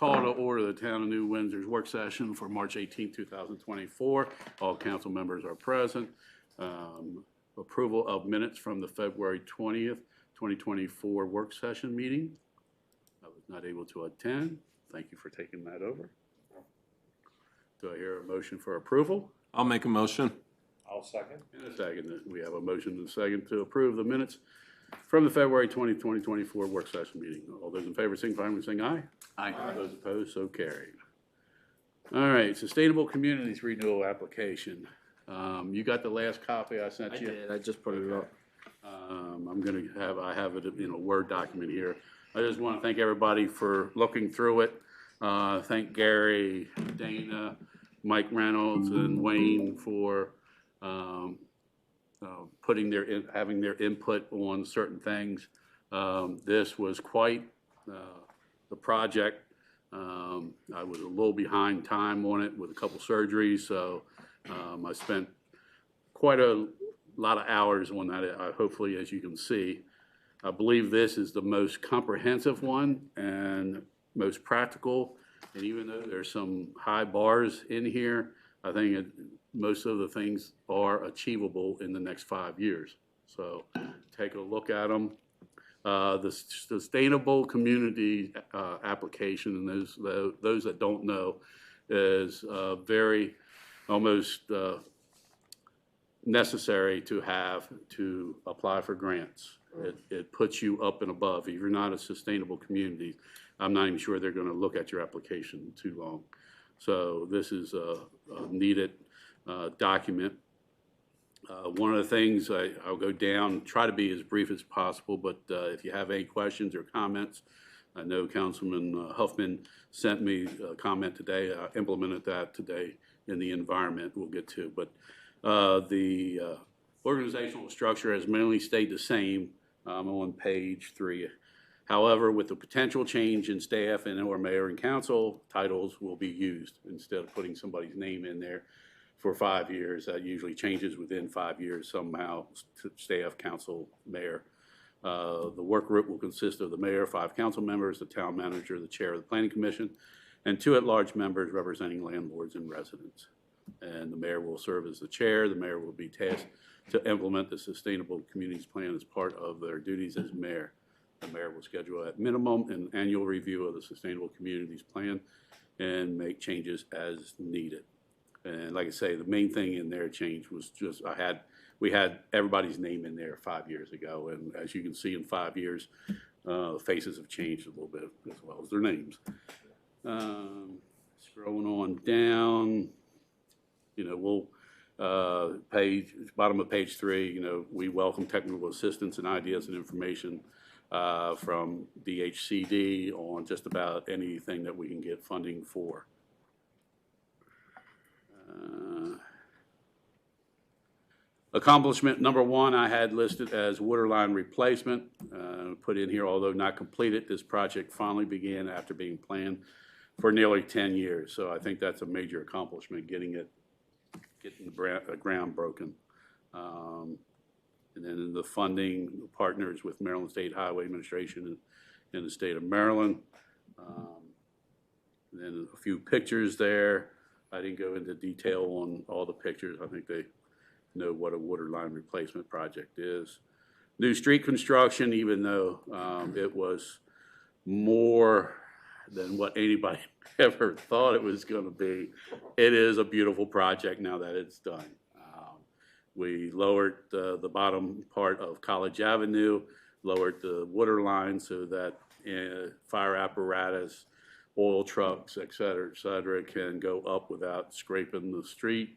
Call to order the Town of New Windsor's work session for March 18, 2024. All council members are present. Approval of minutes from the February 20th, 2024 work session meeting. I was not able to attend. Thank you for taking that over. Do I hear a motion for approval? I'll make a motion. I'll second. And a second. We have a motion and a second to approve the minutes from the February 20th, 2024 work session meeting. All those in favor signify by saying aye. Aye. Those opposed, so carried. All right, Sustainable Communities Renewal Application. You got the last copy I sent you? I did. I just put it up. I have it in a Word document here. I just want to thank everybody for looking through it. Thank Gary, Dana, Mike Reynolds, and Wayne for having their input on certain things. This was quite the project. I was a little behind time on it with a couple surgeries, so I spent quite a lot of hours on that. Hopefully, as you can see, I believe this is the most comprehensive one and most practical. And even though there's some high bars in here, I think most of the things are achievable in the next 5 years. So take a look at them. The Sustainable Community application, and those that don't know, is very almost necessary to have to apply for grants. It puts you up and above. If you're not a sustainable community, I'm not even sure they're going to look at your application too long. So this is a needed document. One of the things I'll go down, try to be as brief as possible, but if you have any questions or comments, I know Councilman Huffman sent me a comment today. I implemented that today in the environment we'll get to. But the organizational structure has mainly stayed the same. I'm on page 3. However, with the potential change in staff and or mayor and council, titles will be used instead of putting somebody's name in there for 5 years. That usually changes within 5 years somehow, staff, council, mayor. The work group will consist of the mayor, 5 council members, the town manager, the chair of the planning commission, and 2 at-large members representing landlords and residents. And the mayor will serve as the chair. The mayor will be tasked to implement the Sustainable Communities Plan as part of their duties as mayor. The mayor will schedule at minimum an annual review of the Sustainable Communities Plan and make changes as needed. And like I say, the main thing in their change was just we had everybody's name in there 5 years ago, and as you can see in 5 years, faces have changed a little bit as well as their names. Scrolling on down, we'll bottom of page 3. We welcome technical assistance and ideas and information from DHCD on just about anything that we can get funding for. Accomplishment number 1 I had listed as water line replacement. Put in here, although not completed, this project finally began after being planned for nearly 10 years. So I think that's a major accomplishment, getting the ground broken. And then the funding partners with Maryland State Highway Administration in the state of Maryland. And then a few pictures there. I didn't go into detail on all the pictures. I think they know what a water line replacement project is. New street construction, even though it was more than what anybody ever thought it was going to be, it is a beautiful project now that it's done. We lowered the bottom part of College Avenue, lowered the water line so that fire apparatus, oil trucks, et cetera, can go up without scraping the street.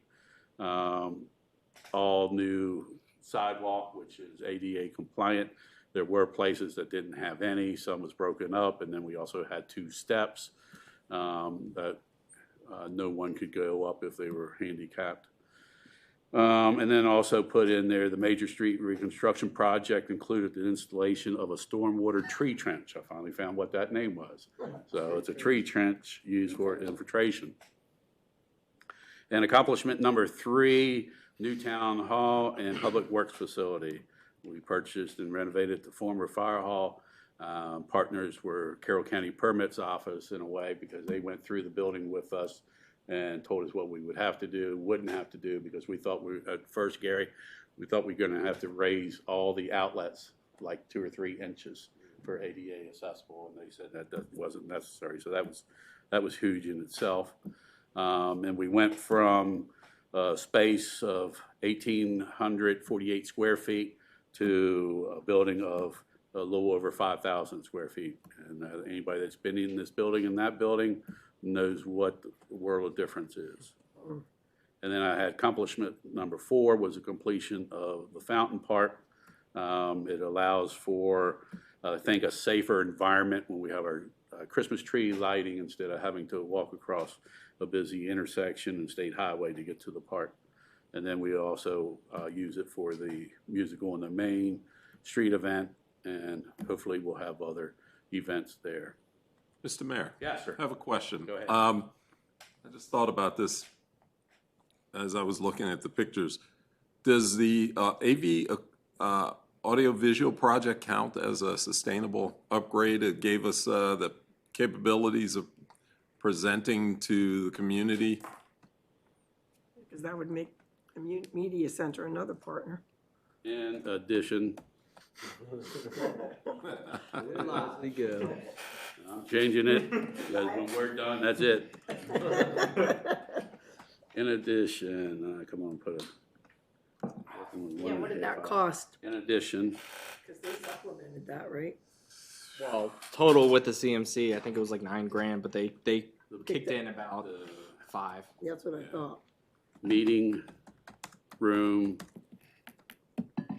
All new sidewalk, which is ADA compliant. There were places that didn't have any. Some was broken up, and then we also had 2 steps that no one could go up if they were handicapped. And then also put in there the major street reconstruction project included the installation of a stormwater tree trench. I finally found what that name was. So it's a tree trench used for infiltration. And accomplishment number 3, new town hall and public works facility. We purchased and renovated the former fire hall Partners were Carroll County Permits Office in a way, because they went through the building with us and told us what we would have to do, wouldn't have to do, because we thought at first, Gary, we thought we were going to have to raise all the outlets like 2 or 3 inches for ADA accessible, and they said that wasn't necessary. So that was huge in itself. And we went from a space of 1,848 square feet to a building of a little over 5,000 square feet. And anybody that's been in this building and that building knows what the world of difference is. And then I had accomplishment number 4 was the completion of the fountain park. It allows for, I think, a safer environment when we have our Christmas tree lighting instead of having to walk across a busy intersection and state highway to get to the park. And then we also use it for the musical on the main street event, and hopefully we'll have other events there. Mr. Mayor. Yes, sir. I have a question. Go ahead. I just thought about this as I was looking at the pictures. Does the AV audiovisual project count as a sustainable upgrade? It gave us the capabilities of presenting to the community. Because that would make the media center another partner. In addition, I'm changing it. That's when we're done. That's it. In addition, come on, put a. Yeah, what did that cost? In addition, Because they supplemented that, right? Well, total with the CMC, I think it was like $9,000, but they kicked in about 5. That's what I thought. meeting room,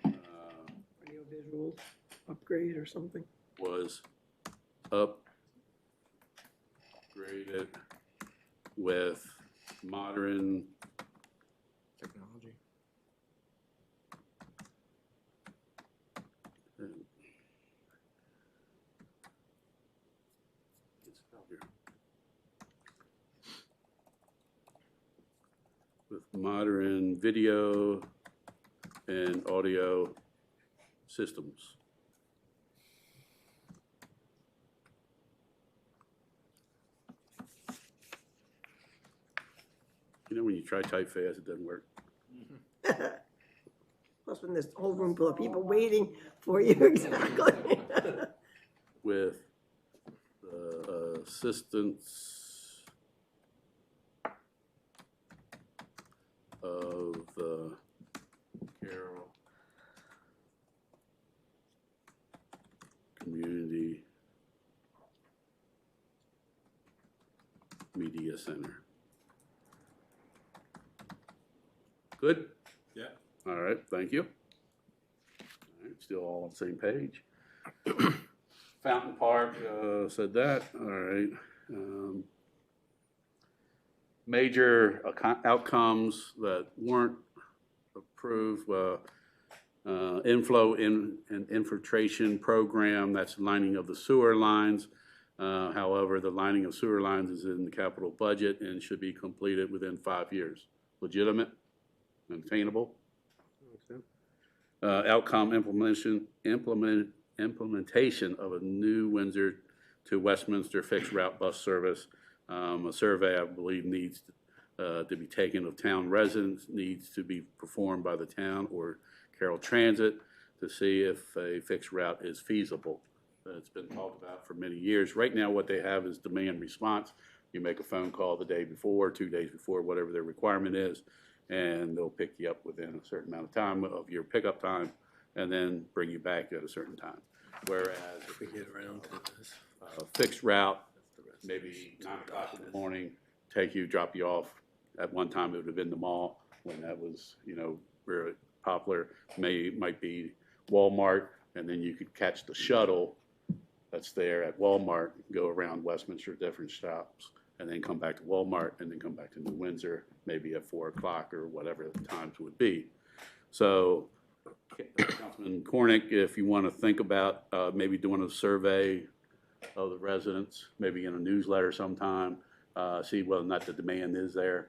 Audio visual upgrade or something. was upgraded with modern Technology. with modern video and audio systems. You know, when you try type fast, it doesn't work. Plus when there's a whole room full of people waiting for you, exactly. With the assistance of the Carroll Community Media Center. Good? Yeah. All right, thank you. All right, still all on the same page. Fountain Park, said that, all right. Major outcomes that weren't approved, inflow and infiltration program, that's lining of the sewer lines. However, the lining of sewer lines is in the capital budget and should be completed within 5 years. Legitimate, attainable. Outcome implementation of a new Windsor to Westminster fixed route bus service. A survey, I believe, needs to be taken of town residents, needs to be performed by the town or Carroll Transit to see if a fixed route is feasible. It's been talked about for many years. Right now, what they have is demand response. You make a phone call the day before, 2 days before, whatever their requirement is, and they'll pick you up within a certain amount of time of your pickup time and then bring you back at a certain time. Whereas if we get around to this fixed route, maybe 9 o'clock in the morning, take you, drop you off. At one time, it would have been the mall when that was, you know, very popular. Might be Walmart, and then you could catch the shuttle that's there at Walmart, go around Westminster, different stops, and then come back to Walmart, and then come back to New Windsor, maybe at 4 o'clock or whatever the times would be. So, Councilman Cornick, if you want to think about maybe doing a survey of the residents, maybe in a newsletter sometime, see whether or not the demand is there.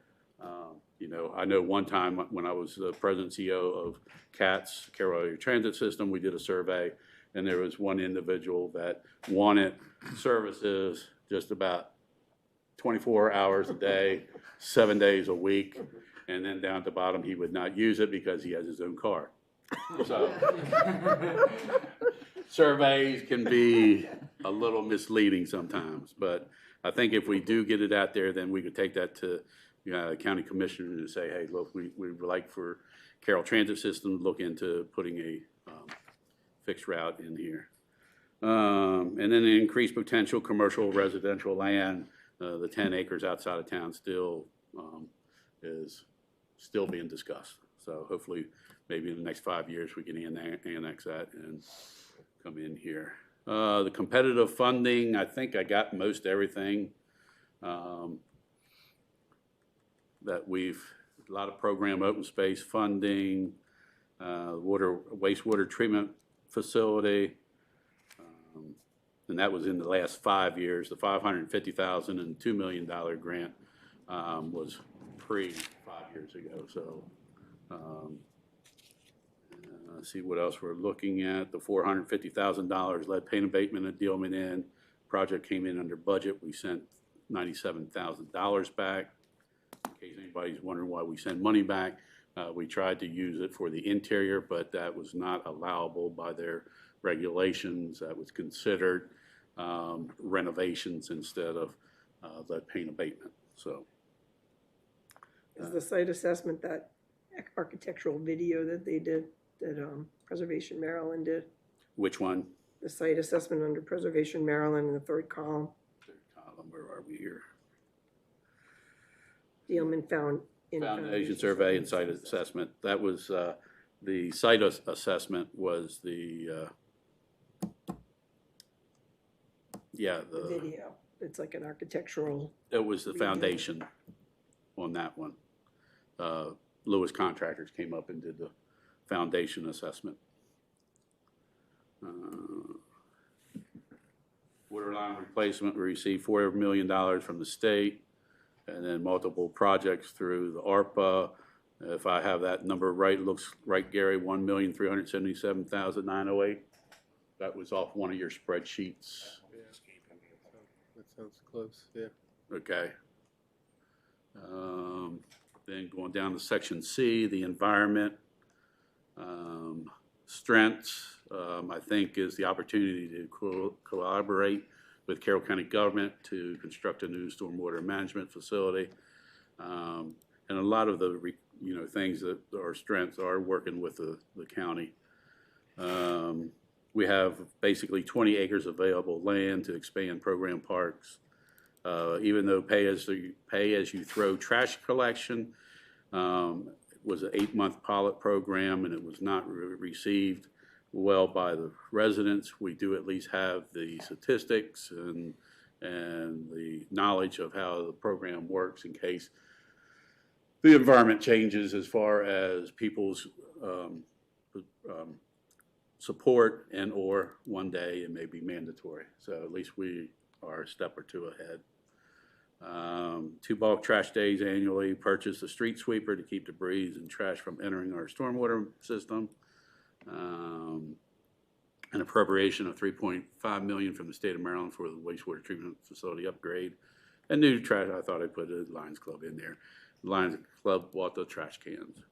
You know, I know one time when I was the president CEO of CATS, Carroll Transit System, we did a survey, and there was one individual that wanted services just about 24 hours a day, 7 days a week, and then down at the bottom, he would not use it because he has his own car. So surveys can be a little misleading sometimes, but I think if we do get it out there, then we could take that to county commissioner and say, hey, look, we would like for Carroll Transit System to look into putting a fixed route in here. And then the increased potential commercial residential land, the 10 acres outside of town still is still being discussed. So hopefully maybe in the next 5 years we can annex that and come in here. The competitive funding, I think I got most everything that a lot of program open space funding, wastewater treatment facility, and that was in the last 5 years. The $550,000 and $2 million grant was pre 5 years ago. So let's see what else we're looking at. The $450,000 lead paint abatement at Dealman Inn project came in under budget. We sent $97,000 back. In case anybody's wondering why we send money back, we tried to use it for the interior, but that was not allowable by their regulations. That was considered renovations instead of lead paint abatement. So, Is the site assessment that architectural video that they did, that Preservation Maryland did? which one? The site assessment under Preservation Maryland in the third column. Third column, where are we here? Dealman Foundation survey and site assessment. That was the site assessment was the the video. It's like an architectural. it was the foundation on that one. Lewis Contractors came up and did the foundation assessment. Water line replacement, we received $4 million from the state, and then multiple projects through the ARPA. If I have that number right, looks right, Gary, $1,377,908. That was off one of your spreadsheets. That sounds close, yeah. Okay. Then going down to section C, the environment. Strengths, I think, is the opportunity to collaborate with Carroll County government to construct a new stormwater management facility. And a lot of the things that are strengths are working with the county. We have basically 20 acres available land to expand program parks. Even though pay as you throw trash collection was an 8-month pilot program and it was not received well by the residents, we do at least have the statistics and the knowledge of how the program works in case the environment changes as far as people's support and or one day it may be mandatory. So at least we are a step or two ahead. 2 bulk trash days annually, purchase a street sweeper to keep debris and trash from entering our stormwater system. An appropriation of $3.5 million from the state of Maryland for the wastewater treatment facility upgrade. And new trash, I thought I'd put a Lions Club in there. The Lions Club bought the trash cans.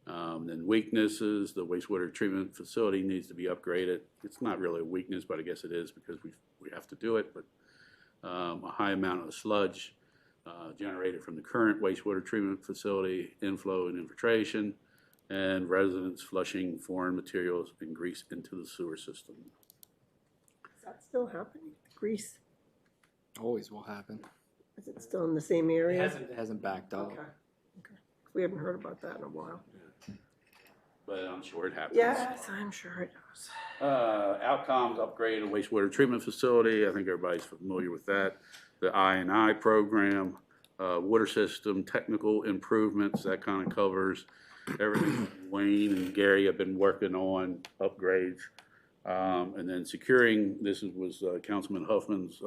Then weaknesses, the wastewater treatment facility needs to be upgraded. It's not really a weakness, but I guess it is because we have to do it. But a high amount of sludge generated from the current wastewater treatment facility, inflow and infiltration, and residents flushing foreign materials and grease into the sewer system. Is that still happening? Grease? Always will happen. Is it still in the same It area? hasn't backed up. Okay. We haven't heard about that in a while. But I'm sure it happens. Yes, I'm sure it does. Outcomes, upgrade a wastewater treatment facility. I think everybody's familiar with that. The I&I program, water system, technical improvements, that kind of covers everything Wayne and Gary have been working on, upgrades. And then securing, this was Councilman Huffman's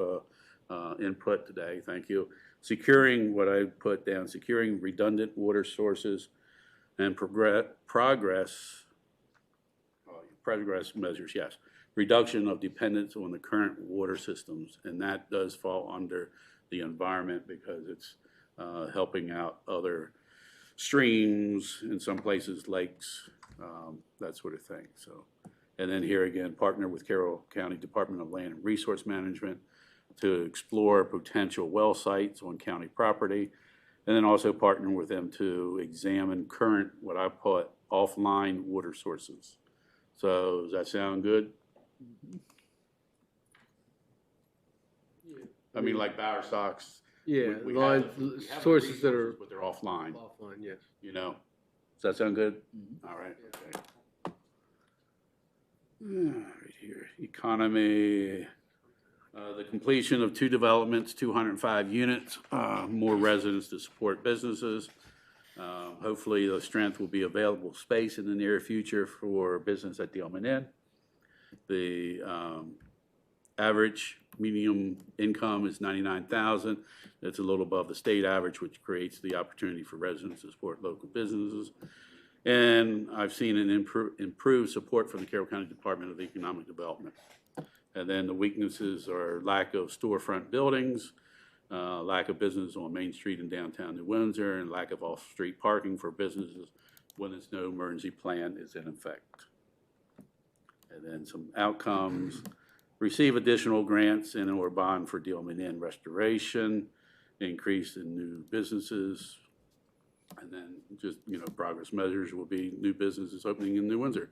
input today, thank you. Securing, what I put down, securing redundant water sources and progress measures, yes. reduction of dependence on the current water systems, and that does fall under the environment because it's helping out other streams, in some places lakes, that sort of thing. So, and then here again, partner with Carroll County Department of Land and Resource Management to explore potential well sites on county property, and then also partner with them to examine current, what I put, offline water sources. So does that sound good? I mean, like Bower Sox. Yeah, we line, have the sources that are resources, but they're offline, offline, yes. you know? Does that sound good? All right, okay. Right here, economy, the completion of 2 developments, 205 units, more residents to support businesses. Hopefully the strength will be available space in the near future for business at Dealman Inn. The average medium income is $99,000. That's a little above the state average, which creates the opportunity for residents to support local businesses. And I've seen an improved support from the Carroll County Department of Economic Development. And then the weaknesses are lack of storefront buildings, lack of business on Main Street in downtown New Windsor, and lack of off-street parking for businesses when the snow emergency plan is in effect. And then some outcomes, receive additional grants and or bond for Dealman Inn restoration, increase in new businesses, and then just, you know, progress measures will be new businesses opening in New Windsor.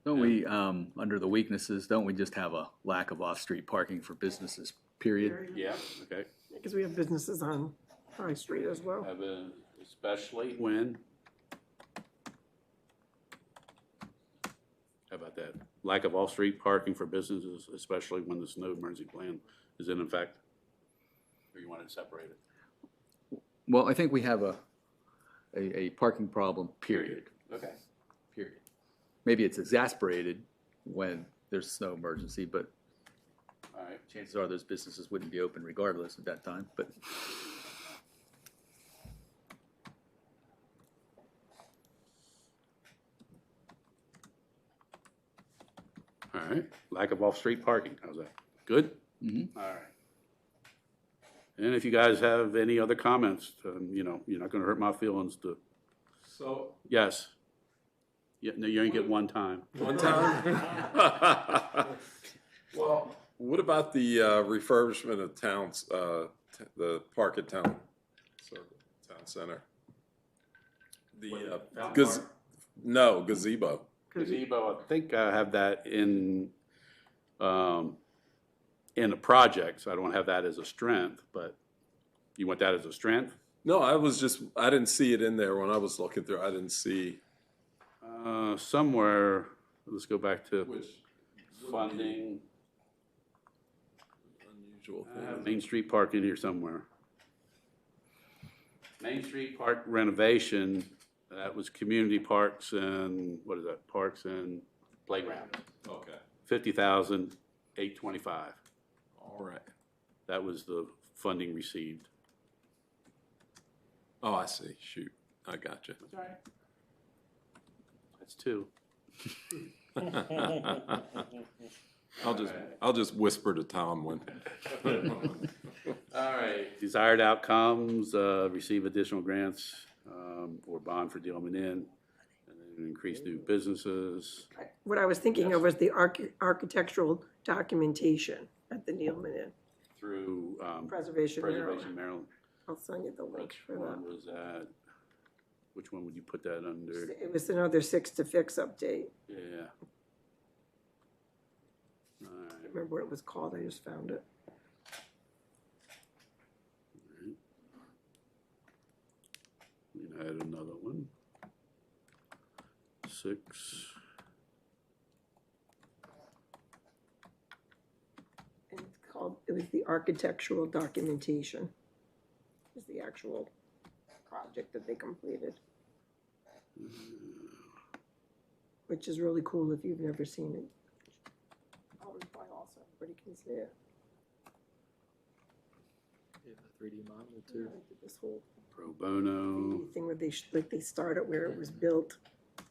Don't we, under the weaknesses, don't we just have a lack of off-street parking for businesses, period? Yeah, okay. Because we have businesses on High Street as well. Especially when, how about that? Lack of off-street parking for businesses, especially when the snow emergency plan is in effect? Or you want it separated? Well, I think we have a parking problem, period. Okay. Period. Maybe it's exasperated when there's a snow emergency, but All right. chances are those businesses wouldn't be open regardless at that time, but. All right. Lack of off-street parking. How's that? Good? Mm-hmm. All right. And if you guys have any other comments, you know, you're not going to hurt my feelings to, So, yes. Yeah, no, you only get one time. one time? Well, what about the refurbishment of towns, the park at town, town center? The, no, gazebo. Gazebo, I think I have that in a project, so I don't have that as a strength, but you want that as a strength? No, I didn't see it in there when I was looking through. I didn't see. Somewhere, let's go back to Which funding. unusual I have thing. Main Street Park in here somewhere. Main Street Park renovation, that was community parks and, what is that, parks and playgrounds. Okay, 50,825. all right. That was the funding received. Oh, I see. Shoot, I got you. That's all right. That's 2. I'll just whisper to Tom when. All right. Desired outcomes, receive additional grants or bond for Dealman Inn, and then increase new businesses. What I was thinking of was the architectural documentation at the Nealman Inn, Through Preservation Maryland. Preservation Maryland. I'll send you the link Which for one that. was that? Which one would you put that under? It was another 6 to fix update. Yeah. All I right. don't remember what it was called, I just found it. We had another one. 6. And it's called, it was the architectural documentation. Is the actual project that they completed. Which is really cool if you've never seen it. I'll reply also, everybody can see it. Yeah, the 3D model I too. did this whole Pro bono. thing where they, like they started where it was built.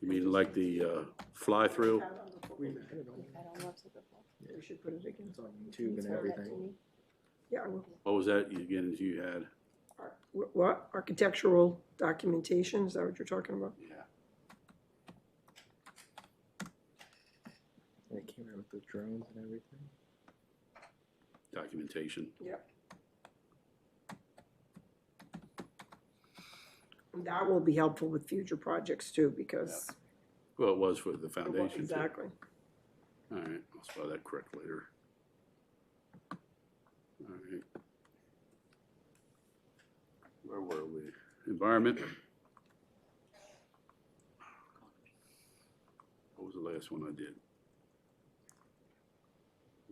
You mean like the fly-through? We should put it against on YouTube and everything. Yeah, I will. What was that again, as you had? What, architectural documentation, is that what you're talking about? Yeah. They came out with the drones and everything. Documentation. Yep. That will be helpful with future projects too, because. Well, it was for the foundation too. Exactly. All right, I'll spell that correct later. All right. Where were we? Environment. What was the last one I did?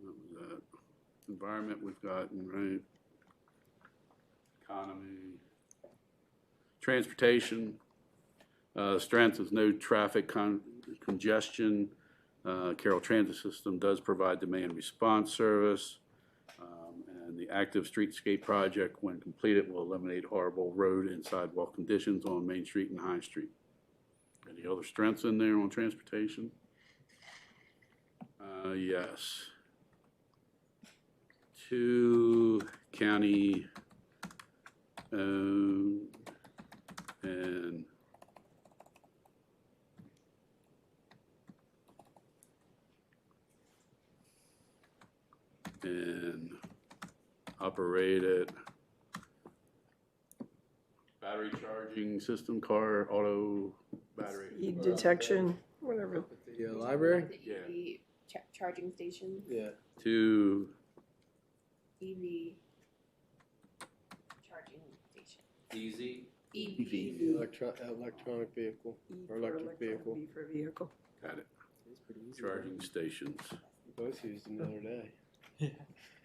What was that? Environment we've gotten, right? Economy. Transportation. Strength is no traffic congestion. Carroll Transit System does provide demand response service. And the active streetscape project, when completed, will eliminate horrible road and sidewalk conditions on Main Street and High Street. Any other strengths in there on transportation? Yes. 2 county owned and operated battery charging system, car, auto battery. Heat detection, whatever. The library? Yeah. EV charging stations, Yeah. 2 EV charging station. easy. EV. Electronic vehicle, or electric vehicle. B for vehicle. Got it. It's pretty easy. Charging stations. Both used them the other day.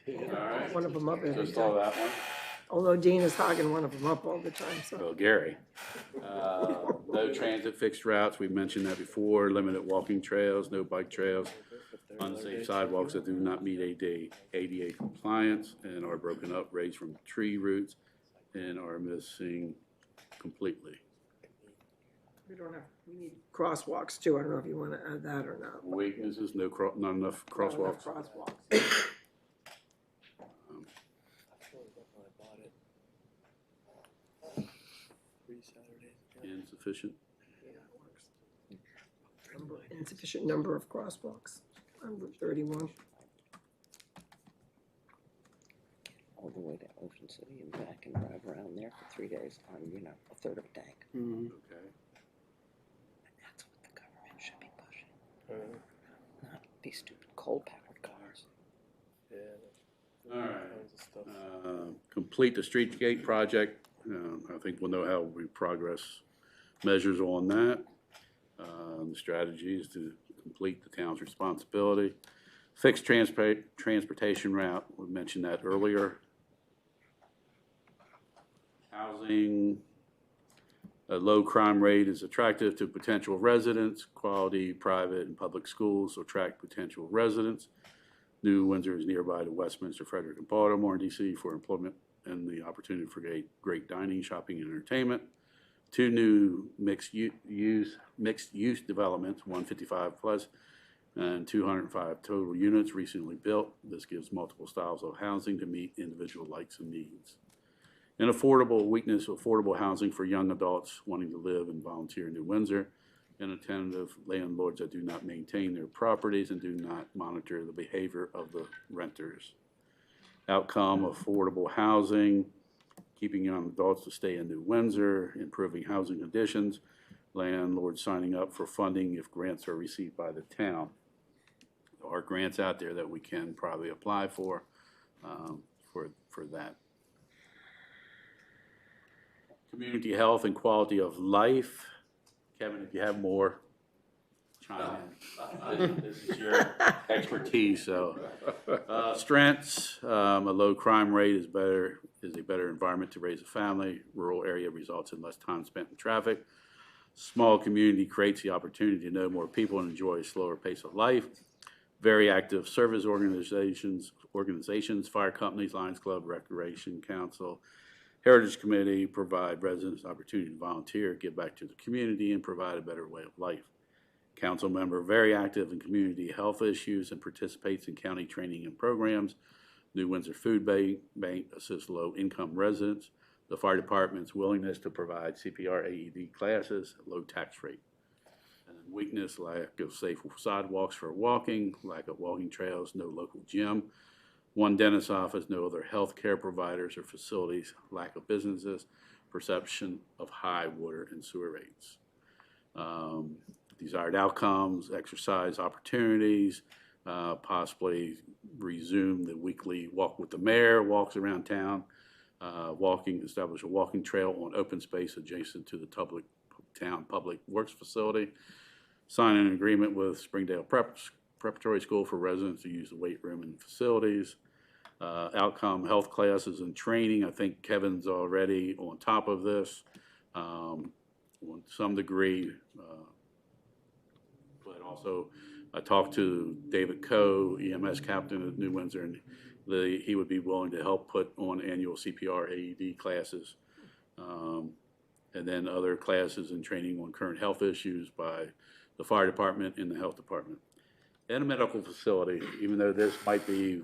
All right. One of them up every Just saw time. that one. Although Dana's hogging one of them up all the time, so. Well, Gary. No transit fixed routes, we mentioned that before, limited walking trails, no bike trails, unsafe sidewalks that do not meet ADA compliance and are broken up, raised from tree roots, and are missing completely. We need crosswalks too. I don't know if you want to add that or not. Weaknesses, not enough Not enough crosswalks. Crosswalks. Insufficient. Insufficient number of crosswalks on Route 31. All the way to Ocean City and back and drive around there for 3 days on, a third of a tank. Mm-hmm. Okay. And that's what the government should be pushing. Not these stupid coal-powered cars. Yeah. All right. Kinds of stuff. Complete the streetscape project. I think we'll know how we progress measures on that. The strategy is to complete the town's responsibility. Fixed transportation route, we mentioned that earlier. Housing, a low crime rate is attractive to potential residents. Quality private and public schools attract potential residents. New Windsor is nearby to Westminster, Frederick, and Baltimore, DC for employment and the opportunity for great dining, shopping, and entertainment. 2 new mixed-use developments, 155 plus, and 205 total units recently built. This gives multiple styles of housing to meet individual likes and needs. And affordable housing for young adults wanting to live and volunteer in New Windsor, and attentive landlords that do not maintain their properties and do not monitor the behavior of the renters. Outcome, affordable housing, keeping young adults to stay in New Windsor, improving housing conditions, landlords signing up for funding if grants are received by the town. There are grants out there that we can probably apply for that. Community health and quality of life. Kevin, if you have more, chime in. This is your expertise, so. Strengths, a low crime rate is a better environment to raise a family. Rural area results in less time spent in traffic. Small community creates the opportunity to know more people and enjoy a slower pace of life. Very active service organizations, fire companies, Lions Club, Recreation Council, Heritage Committee provide residents opportunity to volunteer, give back to the community, and provide a better way of life. Council member, very active in community health issues and participates in county training and programs. New Windsor Food Bank assists low-income residents. The fire department's willingness to provide CPR AED classes at low tax rate. And then weakness, lack of safe sidewalks for walking, lack of walking trails, no local gym, one dentist office, no other health care providers or facilities, lack of businesses, perception of high water and sewer rates. Desired outcomes, exercise opportunities, possibly resume the weekly walk with the mayor, walks around town, establish a walking trail on open space adjacent to the town public works facility, sign an agreement with Springdale Preparatory School for residents to use the weight room and facilities, outcome health classes and training. I think Kevin's already on top of this on some degree, but also I talked to David Coe, EMS captain at New Windsor, and he would be willing to help put on annual CPR AED classes, and then other classes and training on current health issues by the fire department and the health department. And a medical facility, even though this might be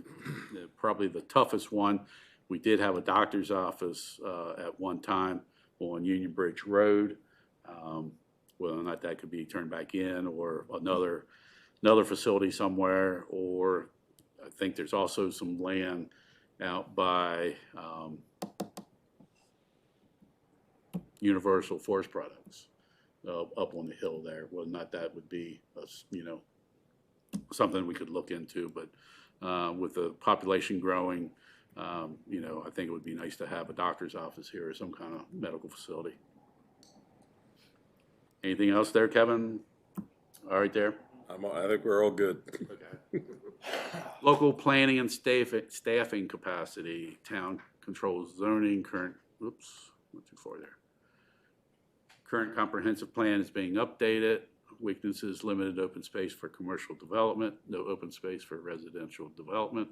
probably the toughest one, we did have a doctor's office at one time on Union Bridge Road. Whether or not that could be turned back in, or another facility somewhere, or I think there's also some land out by Universal Forest Products up on the hill there. Whether or not that would be, something we could look into, but with the population growing, I think it would be nice to have a doctor's office here or some kind of medical facility. Anything else there, Kevin? All right there? I think we're all good. Okay. Local planning and staffing capacity, town controls zoning, current, oops, went too far there. Current comprehensive plan is being updated. Weaknesses, limited open space for commercial development, no open space for residential development,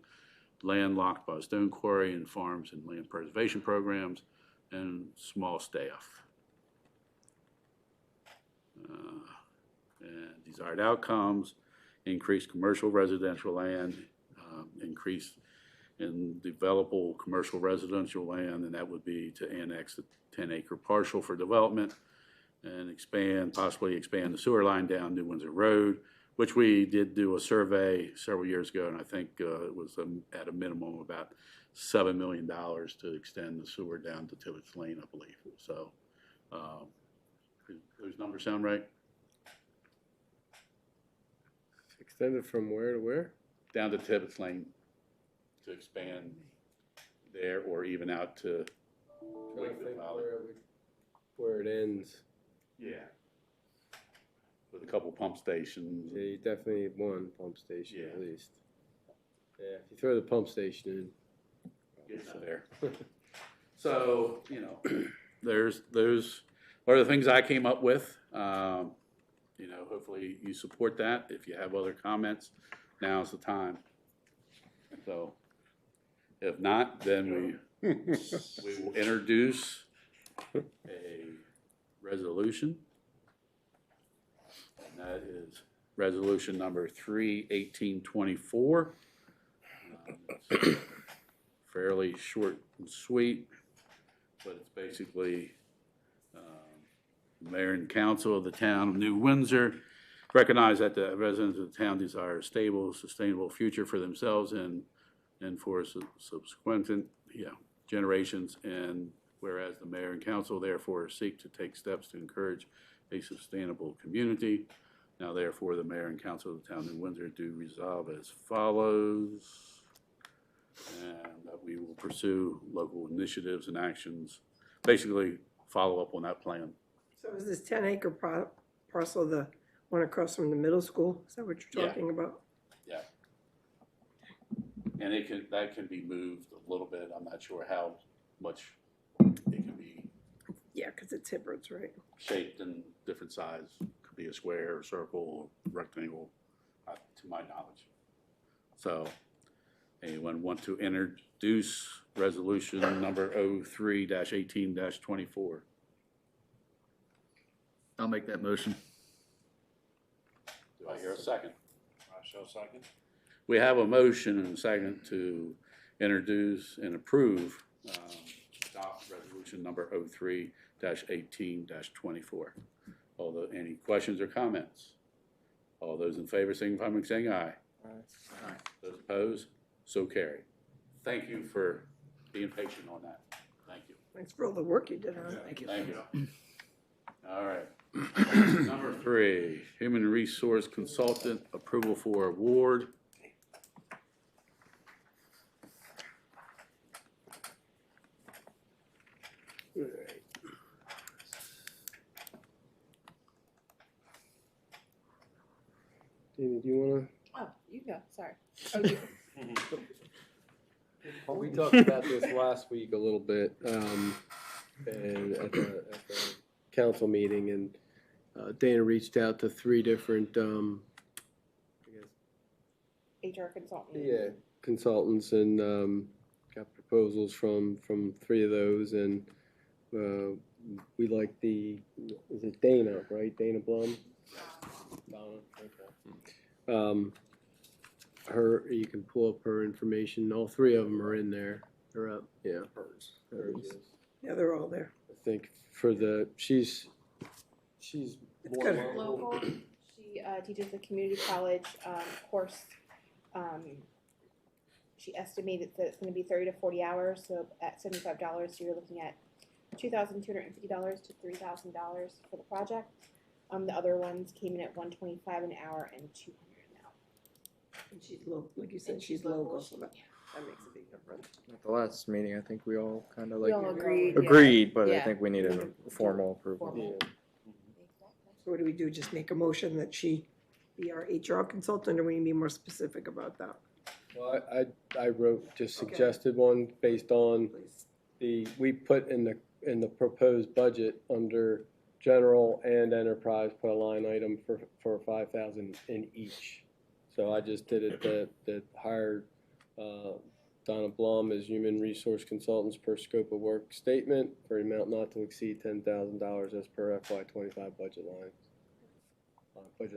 land locked by stone quarry and farms and land preservation programs, and small staff. And desired outcomes, increased commercial residential land, increase in developable commercial residential land, and that would be to annex a 10-acre parcel for development, and possibly expand the sewer line down New Windsor Road, which we did do a survey several years ago, and I think it was at a minimum about $7 million to extend the sewer down to Tibbetts Lane, I believe. So those numbers sound right? Extended from where to where? Down to Tibbetts Lane to expand there, or even out to Wakefield Valley. Where it ends. Yeah. With a couple pump stations. Yeah, you definitely need one pump station at Yeah. least. Yeah, if you throw the pump station Get out there. So, those are the things I came up with. Hopefully you support that. If you have other comments, now's the time. So, if not, then we will introduce a resolution. And that is resolution number 3/18/24. It's fairly short and sweet, but it's basically Mayor and Council of the town of New Windsor recognize that the residents of the town desire a stable, sustainable future for themselves and for subsequent generations, and whereas the Mayor and Council therefore seek to take steps to encourage a sustainable community. Now therefore the Mayor and Council of the town of New Windsor do resolve as follows, and that we will pursue local initiatives and actions, basically follow up on that plan. So is this 10-acre parcel the one across from the middle school? Is that what you're Yeah. talking about? Yeah. And that can be moved a little bit. I'm not sure how much it can be Yeah, because it's Hibbert's, right? shaped in different size. Could be a square, circle, rectangle, to my knowledge. So, anyone want to introduce resolution number 03-18-24? I'll make that motion. Do I hear a second? I shall second. We have a motion and a second to introduce and approve adopt resolution number 03-18-24. Any questions or comments? All those in favor, signify by saying aye. Aye. Those opposed, so carried. Thank you for being patient on that. Thank you. Thanks for all the work you did on it. Thank you. All right. Number 3, Human Resource Consultant Approval for Award. David, do you wanna? Oh, you go, sorry. Oh, you. We talked about this last week a little bit, and at the council meeting, and Dana reached out to 3 different, I guess, HR consultant. yeah, consultants, and got proposals from 3 of those, and we like is it Dana, right? Dana Blum? Donna, okay. You can pull up her information. All 3 of them are in there. They're up. Yeah. There it is. Yeah, they're all there. I think for she's more good. Local, she teaches the community college course. She estimated that it's going to be 30 to 40 hours, so at $75, so you're looking at $2,250 to $3,000 for the project. The other ones came in at $125 an hour and $200 an hour. And she's local, like you said, she's local, so that makes a big difference. At the last meeting, I think we all kind of We like all agreed. yeah. agreed, but I Yeah. think we needed a formal approval. Formal. So what do we do? Just make a motion that she be our HR consultant, or we need to be more specific about that? Well, I wrote, just Okay. suggested one based on Please. we put in the proposed budget under general and enterprise, put a line item for 5,000 in each. So I just did it that hired Donna Blum as human resource consultants per scope of work statement for an amount not to exceed $10,000 as per FY25 budget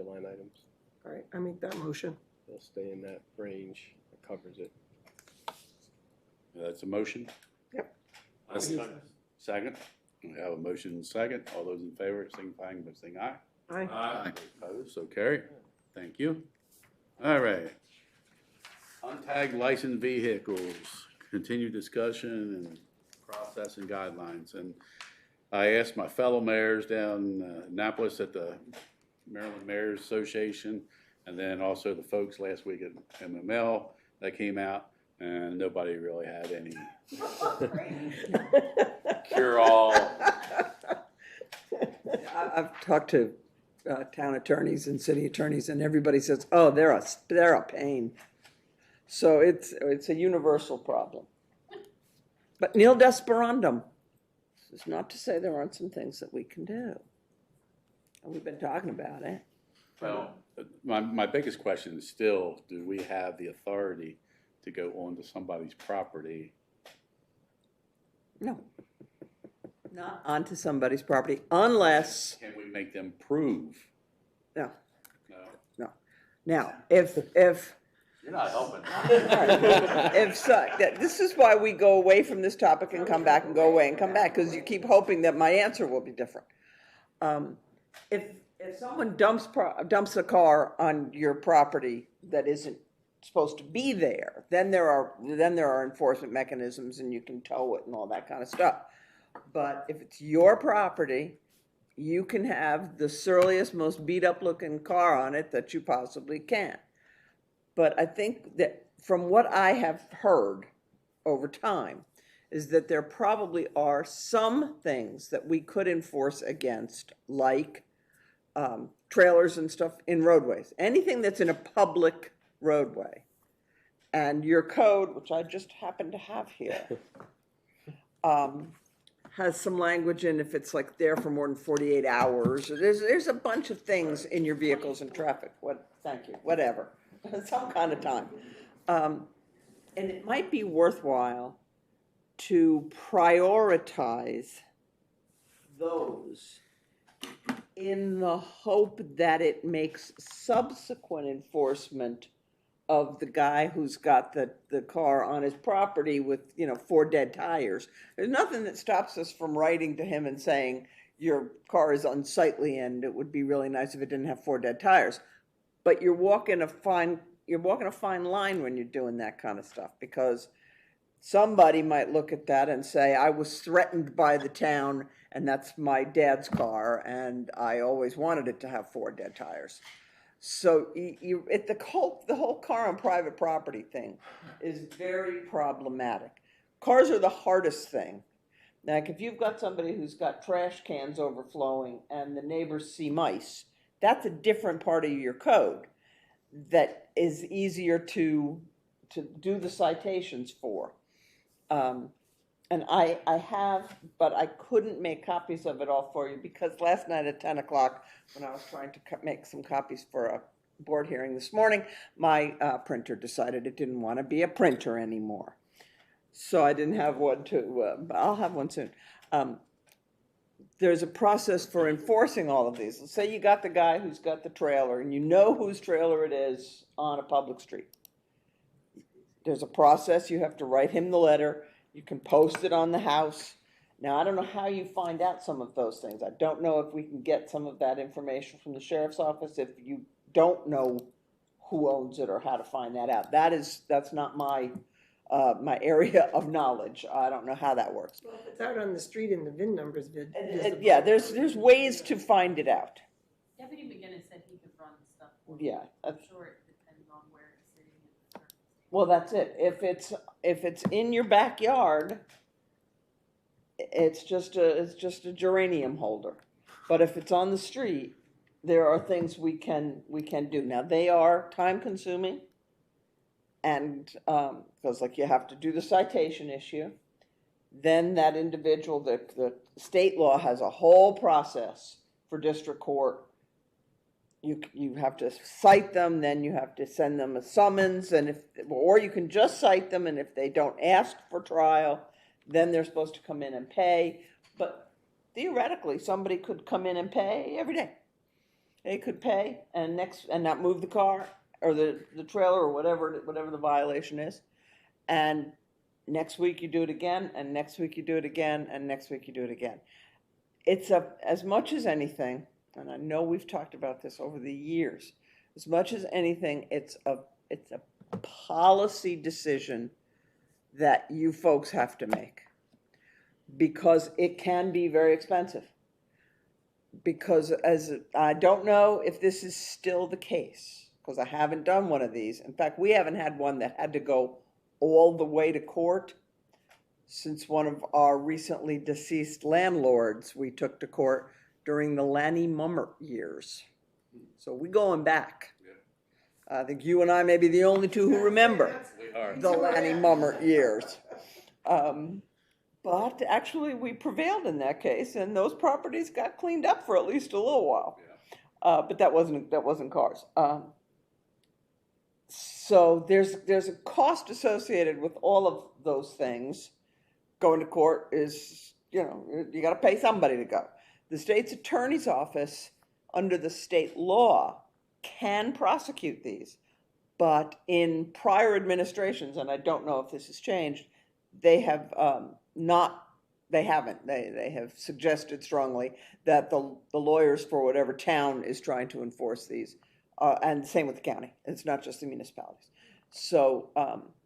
line items. All right, I make that motion. They'll stay in that range. That covers it. That's a motion? Yep. Second? We have a motion and a second. All those in favor, signifying by saying aye. Aye. Opposed, so carried. Thank you. All right. Untagged licensed vehicles, continued discussion and process and guidelines. And I asked my fellow mayors down in Annapolis at the Maryland Mayors Association, and then also the folks last week at MML that came out, and nobody really had any cure-all. I've talked to town attorneys and city attorneys, and everybody says, "Oh, they're a pain." So it's a universal problem. But nil desperandum. This is not to say there aren't some things that we can do. And we've been talking about it. Well, my biggest question is still, do we have the authority to go onto somebody's property? No. Not onto somebody's property unless, Can we make them prove? no. No. Now, if You're not helping. if so, this is why we go away from this topic and come back and go away and come back, because you keep hoping that my answer will be different. If someone dumps a car on your property that isn't supposed to be there, then there are enforcement mechanisms, and you can tow it and all that kind of stuff. But if it's your property, you can have the surliest, most beat up looking car on it that you possibly can. But I think that from what I have heard over time is that there probably are some things that we could enforce against, like trailers and stuff in roadways. Anything that's in a public roadway. And your code, which I just happen to have here, has some language in if it's like there for more than 48 hours. There's a bunch of things in your vehicles and traffic. Thank you. Whatever. Some kind of time. And it might be worthwhile to prioritize those in the hope that it makes subsequent enforcement of the guy who's got the car on his property with, 4 dead tires. There's nothing that stops us from writing to him and saying, your car is unsightly and it would be really nice if it didn't have 4 dead tires. But you're walking a fine line when you're doing that kind of stuff, because somebody might look at that and say, I was threatened by the town and that's my dad's car and I always wanted it to have 4 dead tires. So the whole car on private property thing is very problematic. Cars are the hardest thing. Like if you've got somebody who's got trash cans overflowing and the neighbors see mice, that's a different part of your code that is easier to do the citations for. And I have, but I couldn't make copies of it all for you because last night at 10 o'clock, when I was trying to make some copies for a board hearing this morning, my printer decided it didn't want to be a printer anymore. So I didn't have one I'll have one soon. There's a process for enforcing all of these. Let's say you got the guy who's got the trailer and you know whose trailer it is on a public street. There's a process. You have to write him the letter. You can post it on the house. Now, I don't know how you find out some of those things. I don't know if we can get some of that information from the sheriff's office if you don't know who owns it or how to find that out. That's not my area of knowledge. I don't know how that works. Well, if it's out on the street and the VIN number's visible. Yeah, there's ways to find it out. Deputy McGinnis said he could run stuff for me. Yeah. I'm sure it depends on where it's sitting and the circumstances. Well, that's it. If it's in your backyard, it's just a geranium holder. But if it's on the street, there are things we can do. Now they are time consuming, and because like you have to do the citation issue, then that individual, the state law has a whole process for district court. You have to cite them, then you have to send them a summons, or you can just cite them, and if they don't ask for trial, then they're supposed to come in and pay. But theoretically, somebody could come in and pay every day. They could pay and not move the car or the trailer or whatever the violation is. And next week you do it again, and next week you do it again, and next week you do it again. It's as much as anything, and I know we've talked about this over the years, as much as anything, it's a policy decision that you folks have to make, because it can be very expensive. Because I don't know if this is still the case, because I haven't done one of these. In fact, we haven't had one that had to go all the way to court since one of our recently deceased landlords we took to court during the Lanny Mummert years. So we're going back. I think you and I may be the only two who remember the Lanny Mummert years. But actually, we prevailed in that case, and those properties got cleaned up for at least a little while. But that wasn't cars. So there's a cost associated with all of those things. Going to court is, you got to pay somebody to go. The state's attorney's office, under the state law, can prosecute these. But in prior administrations, and I don't know if this has changed, they have they haven't. They have suggested strongly that the lawyers for whatever town is trying to enforce these, and same with the county. It's not just the municipalities. So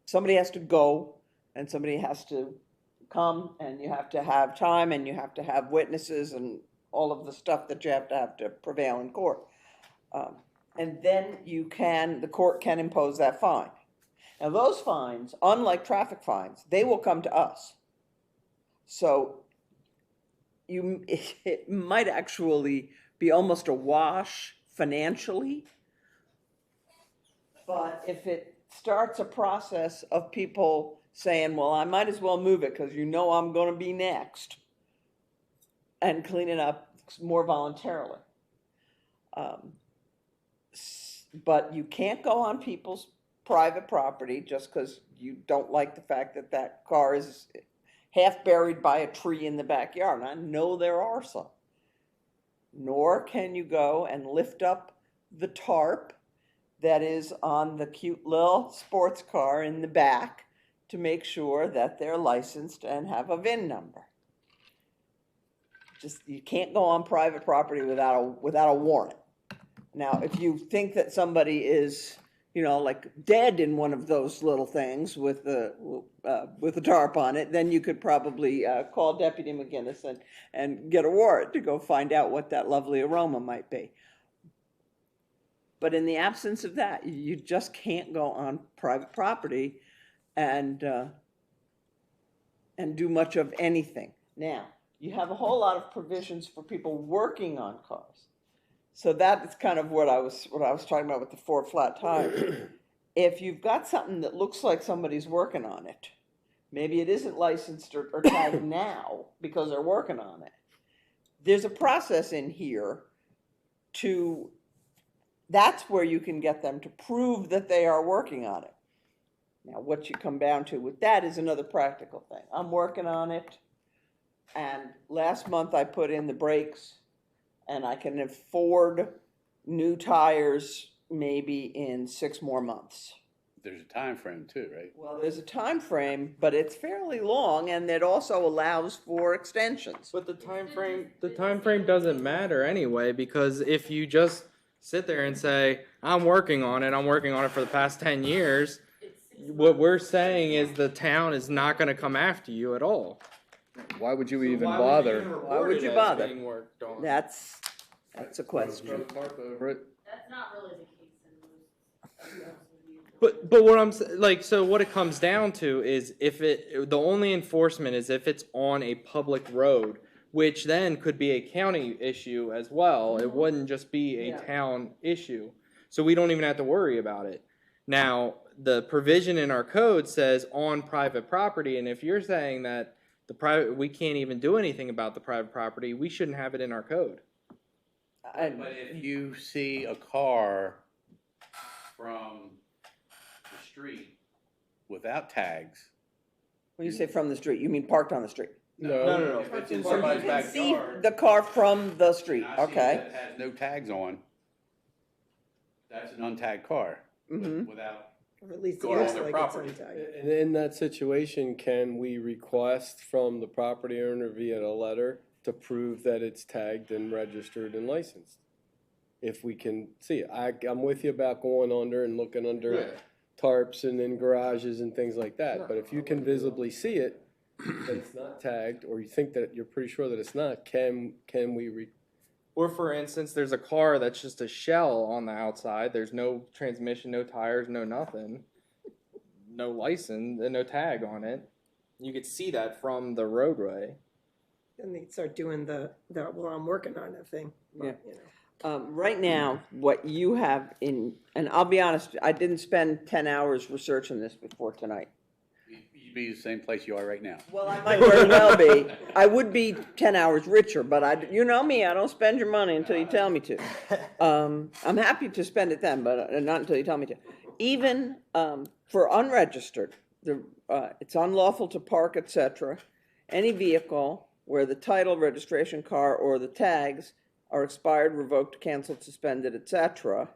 somebody has to go, and somebody has to come, and you have to have time, and you have to have witnesses, and all of the stuff that you have to prevail in court. And then the court can impose that fine. Now those fines, unlike traffic fines, they will come to us. So it might actually be almost a wash financially, but if it starts a process of people saying, well, I might as well move it because I'm going to be next, and clean it up more voluntarily. But you can't go on people's private property just because you don't like the fact that car is half buried by a tree in the backyard. And I know there are some. nor can you go and lift up the tarp that is on the cute little sports car in the back to make sure that they're licensed and have a VIN number. Just, you can't go on private property without a warrant. Now, if you think that somebody is, like dead in one of those little things with the tarp on it, then you could probably call Deputy McGinnis and get a warrant to go find out what that lovely aroma might be. But in the absence of that, you just can't go on private property and do much of anything. Now, you have a whole lot of provisions for people working on cars. So that is kind of what I was talking about with the 4 flat tires. If you've got something that looks like somebody's working on it, maybe it isn't licensed or tagged now because they're working on it. There's a process in here that's where you can get them to prove that they are working on it. Now, what you come down to with that is another practical thing. I'm working on it, and last month I put in the brakes, and I can afford new tires maybe in 6 more months. There's a time frame too, right? Well, there's a time frame, but it's fairly long, and it also allows for extensions. But the time frame doesn't matter anyway, because if you just sit there and say, I'm working on it for the past 10 years, what we're saying is the town is not going to come after you at all. Why would you even bother? Why would you bother? That's a question. That's not really the case in most. But what I'm like, so what it comes down to is the only enforcement is if it's on a public road, which then could be a county issue as well. It wouldn't just be a town issue. So we don't even have to worry about it. Now, the provision in our code says on private property, and if you're saying that we can't even do anything about the private property, we shouldn't have it in our code. But if you see a car from the street without tags. When you say from the street, you mean parked on the street? No. If it's in So somebody's you can see backyard. the car from the street, and I see okay? that it has no tags on, that's an untagged car. Mhm. Without, Or at least it Go on looks their like property. it's untagged. And in that situation, can we request from the property owner via a letter to prove that it's tagged and registered and licensed? If we can see it. I'm with you about going under and looking under tarps and in garages and things like that. But if you can visibly see it, that it's not tagged, or you think that you're pretty sure that it's not, can we Or for instance, there's a car that's just a shell on the outside. There's no transmission, no tires, no nothing. No license and no tag on it. You could see that from the roadway. Then they start doing well, I'm working on that thing. Yeah. You know. Right now, what you have and I'll be honest, I didn't spend 10 hours researching this before tonight. you'd be the same place you are right now. Well, I might very well be. I would be 10 hours richer, but you know me, I don't spend your money until you tell me to. I'm happy to spend it then, but not until you tell me to. Even for unregistered, it's unlawful to park, etc. Any vehicle where the title, registration car, or the tags are expired, revoked, canceled, suspended, etc.,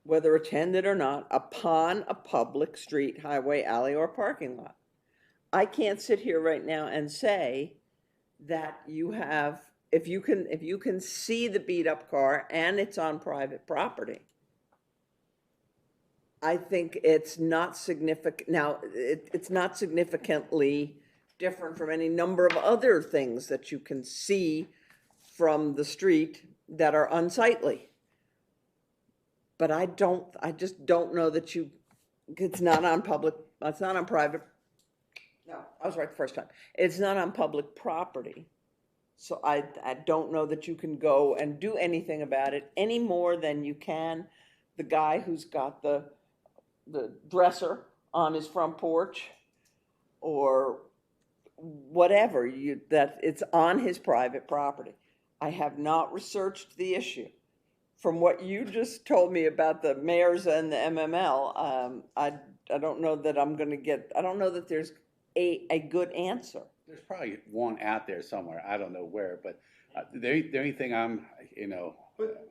whether attended or not, upon a public street, highway, alley, or parking lot. I can't sit here right now and say that you have, if you can see the beat up car and it's on private property, I think it's not significant. Now, it's not significantly different from any number of other things that you can see from the street that are unsightly. But I just don't know that it's not on public, it's not on private, no, I was right the first time. It's not on public property. So I don't know that you can go and do anything about it any more than you can the guy who's got the dresser on his front porch or whatever, that it's on his private property. I have not researched the issue. From what you just told me about the mayors and the MML, I don't know that I'm going to get, I don't know that there's a good answer. There's probably one out there somewhere, I don't know where, but the only thing I'm,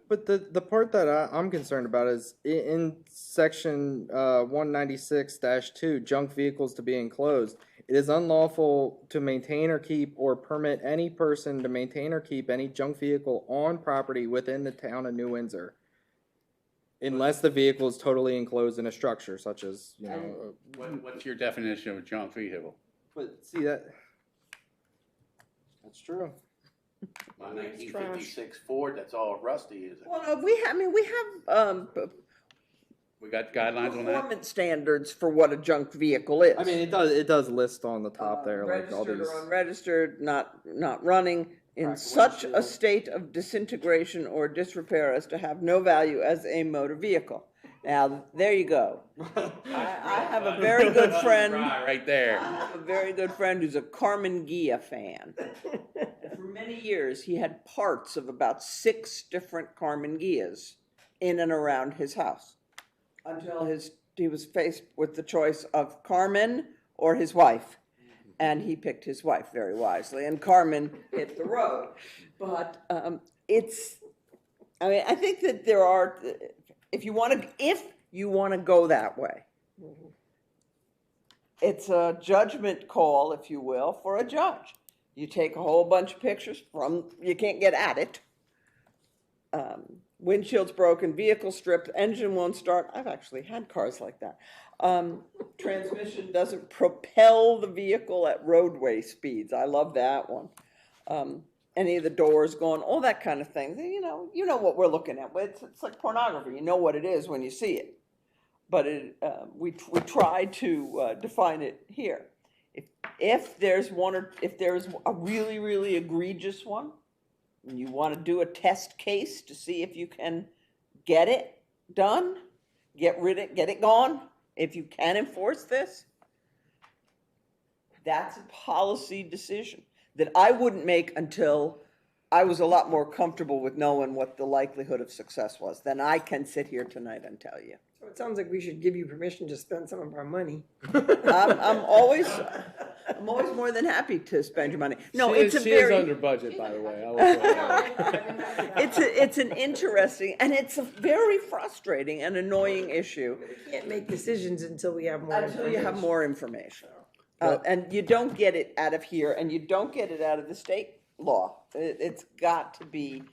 But the part that I'm concerned about is in section 196-2, junk vehicles to be enclosed. It is unlawful to maintain or keep or permit any person to maintain or keep any junk vehicle on property within the town of New Windsor, unless the vehicle is totally enclosed in a structure, such as, you know. what's your definition of a junk vehicle? But see that's true. My 1956 Ford, that's all rusty, is it? Well, no, we have We got guidelines on that? performance standards for what a junk vehicle is. I mean, it does list on the top there, like all Registered these. or unregistered, not running, in Cracked such a windshield. state of disintegration or disrepair as to have no value as a motor vehicle. Now, there you go. I have a very good friend. Right there. I have a very good friend who's a Carmen Gia fan. For many years, he had parts of about 6 different Carmen Gias in and around his house until he was faced with the choice of Carmen or his wife. And he picked his wife very wisely, and Carmen hit the road. But I think that there are, if you want to go that way, it's a judgment call, if you will, for a judge. You take a whole bunch of pictures you can't get at it. Windshield's broken, vehicle stripped, engine won't start. I've actually had cars like that. Transmission doesn't propel the vehicle at roadway speeds. I love that one. Any of the doors gone, all that kind of thing. You know what we're looking at. It's like pornography. You know what it is when you see it. But we try to define it here. If there's a really, really egregious one, and you want to do a test case to see if you can get it done, get it gone, if you can enforce this, that's a policy decision that I wouldn't make until I was a lot more comfortable with knowing what the likelihood of success was. Then I can sit here tonight and tell you. So it sounds like we should give you permission to spend some of our money. I'm always more than happy to spend your money. No, She it's is under budget, by the way. I will say that. it's an interesting, and it's a very frustrating and annoying issue We can't make decisions until we have more until you have information. more information. And you don't get it out of here, and you don't get it out of the state law. It's got to be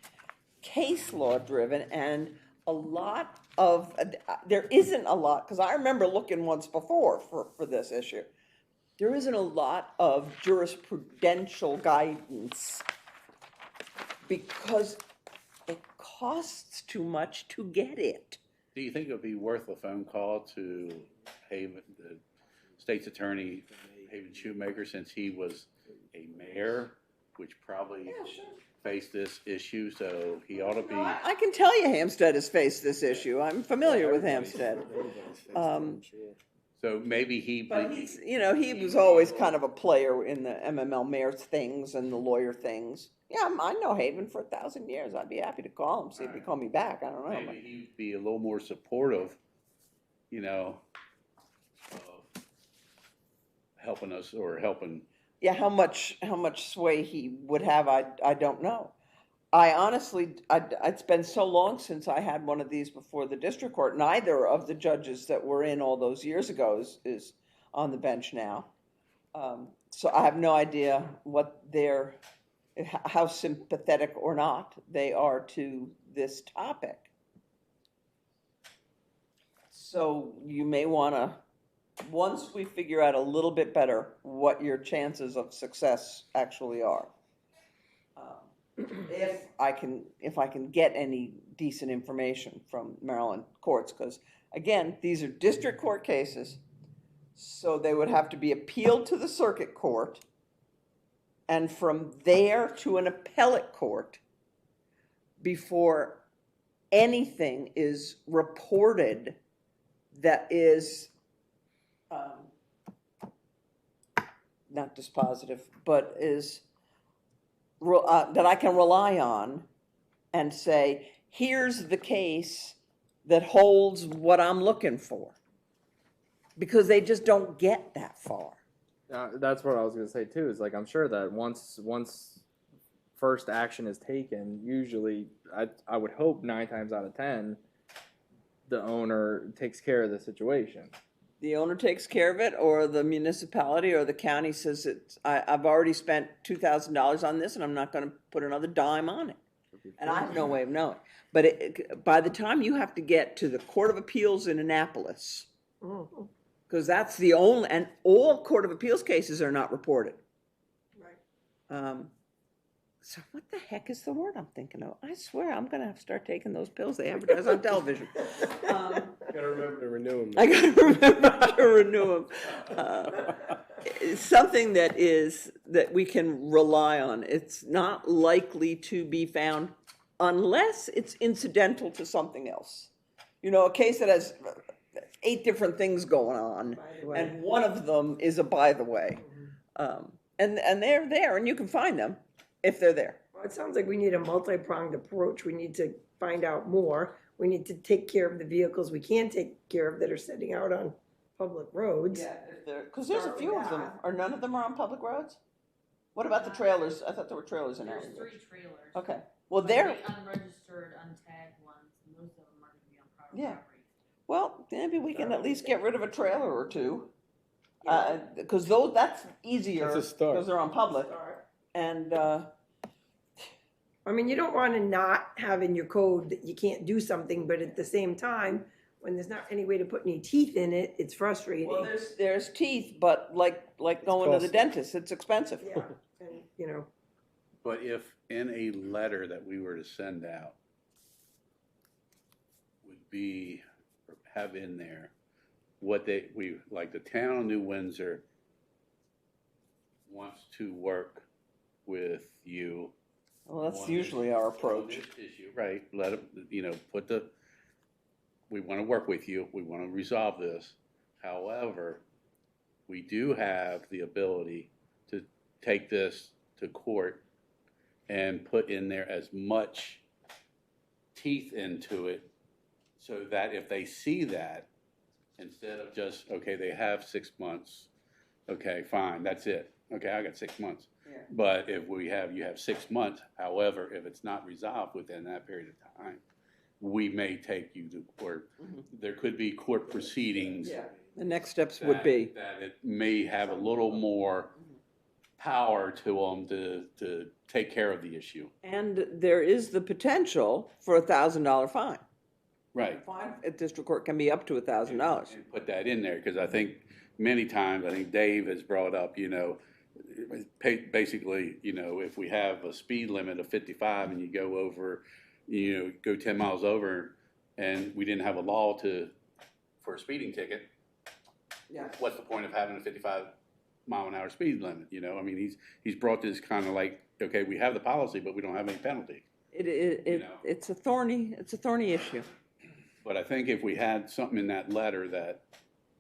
case law driven, and there isn't a lot, because I remember looking once before for this issue. There isn't a lot of jurisprudential guidance because it costs too much to get it. Do you think it would be worth a phone call to Haven, the state's attorney, Haven Shoemaker, since he was a mayor, which probably faced this issue, so he ought to be. I can tell you Hampstead has faced this issue. I'm familiar with Hampstead. So maybe But he was always kind of a player in the MML mayor's things and the lawyer things. Yeah, I know Haven for 1,000 years. I'd be happy to call him, see if he'd call me back. I don't know. maybe he'd be a little more supportive, of helping us or helping. Yeah, how much sway he would have, I don't know. I honestly, it's been so long since I had one of these before the district court. Neither of the judges that were in all those years ago is on the bench now. So I have no idea how sympathetic or not they are to this topic. So you may want to, once we figure out a little bit better what your chances of success actually are, if I can get any decent information from Maryland courts, because again, these are district court cases, so they would have to be appealed to the circuit court, and from there to an appellate court before anything is reported that is not dispositive, but is that I can rely on and say, here's the case that holds what I'm looking for. Because they just don't get that far. That's what I was gonna say too. Is like I'm sure that once first action is taken, usually I would hope 9 times out of 10, the owner takes care of the situation. The owner takes care of it, or the municipality or the county says I've already spent $2,000 on this and I'm not gonna put another dime on it. And I have no way of knowing. But by the time you have to get to the Court of Appeals in Annapolis, because that's the only, and all Court of Appeals cases are not reported. Right. So what the heck is the word I'm thinking of? I swear I'm gonna have to start taking those pills they advertise on television. Gotta remember to renew them. I gotta remember to renew them. It's something that we can rely on. It's not likely to be found unless it's incidental to something else. You know, a case that has 8 different things going on, and one of them is a by the way. And they're there, and you can find them if they're there. Well, it sounds like we need a multi-pronged approach. We need to find out more. We need to take care of the vehicles we can take care of that are sitting out on public roads. Yeah, because there's a few of them. Or none of them are on public roads? What about the trailers? I thought there were trailers in there. There's 3 trailers. Okay, well, But they're, the unregistered, untagged ones, most of them are gonna be on private Yeah. property. well, maybe we can at least get rid of a trailer or two. Yeah. Because that's easier, That's a start. because they're on public. And, I mean, you don't want to not have in your code that you can't do something, but at the same time, when there's not any way to put any teeth in it, it's frustrating. well, there's teeth, but like going to the costly. dentist, it's expensive. Yeah, and, you know, But if in a letter that we were to send out would be, or have in there, what like the town of New Windsor wants to work with you. Well, that's on usually this- our on approach. this issue, right, let it, we want to work with you, we want to resolve this. However, we do have the ability to take this to court and put in there as much teeth into it so that if they see that, instead of just, okay, they have 6 months, okay, fine, that's it. Okay, I got 6 months. Yeah. But if you have 6 months, however, if it's not resolved within that period of time, we may take you to court. There could be court proceedings. Yeah. The next steps would be. That it may have a little more power to them to take care of the issue. And there is the potential for $1,000 fine. Right. Fine at district court can be up to $1,000. And put that in there, because I think many times, I think Dave has brought up, basically, if we have a speed limit of 55 and you go over, go 10 miles over, and we didn't have a law for a speeding ticket, Yeah. what's the point of having a 55-mile-an-hour speed limit? I mean, he's brought this kind of like, okay, we have the policy, but we don't have any penalty. It's a thorny issue. But I think if we had something in that letter that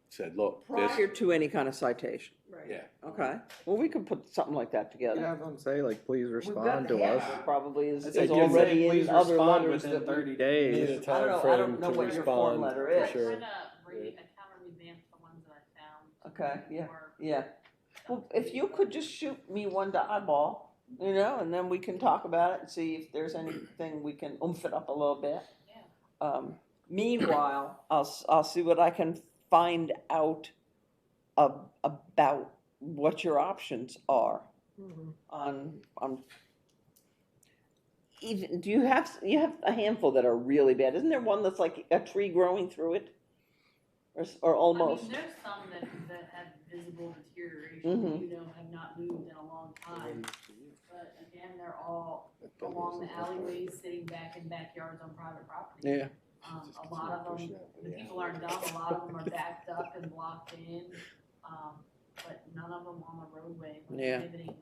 said, look, this, Prior to any kind of citation. right. yeah, Okay, well, we could put something like that together. Have them say like, please We've got respond to half us. Probably is I'd say already Please in other respond letters within that 30 Need days. a I don't time know frame what to your form respond, letter for is. sure. I kind of revamped the ones that I found. Okay, yeah, Or- yeah. Well, if you could just shoot me one to eyeball, and then we can talk about it and see if there's anything we can oomph it up a little bit. Yeah. Meanwhile, I'll see what I can find out about what your options are Mhm. on even, you have a handful that are really bad. Isn't there one that's like a tree growing through it? Or almost? I mean, there's some that have visible deterioration, Mhm. have not moved in a long time. But again, they're all along the alleyways, sitting back in backyards on private property. Yeah. A lot of them, the people aren't dumb, a lot of them are backed up and blocked in, but none of them on the roadway, Yeah. prohibiting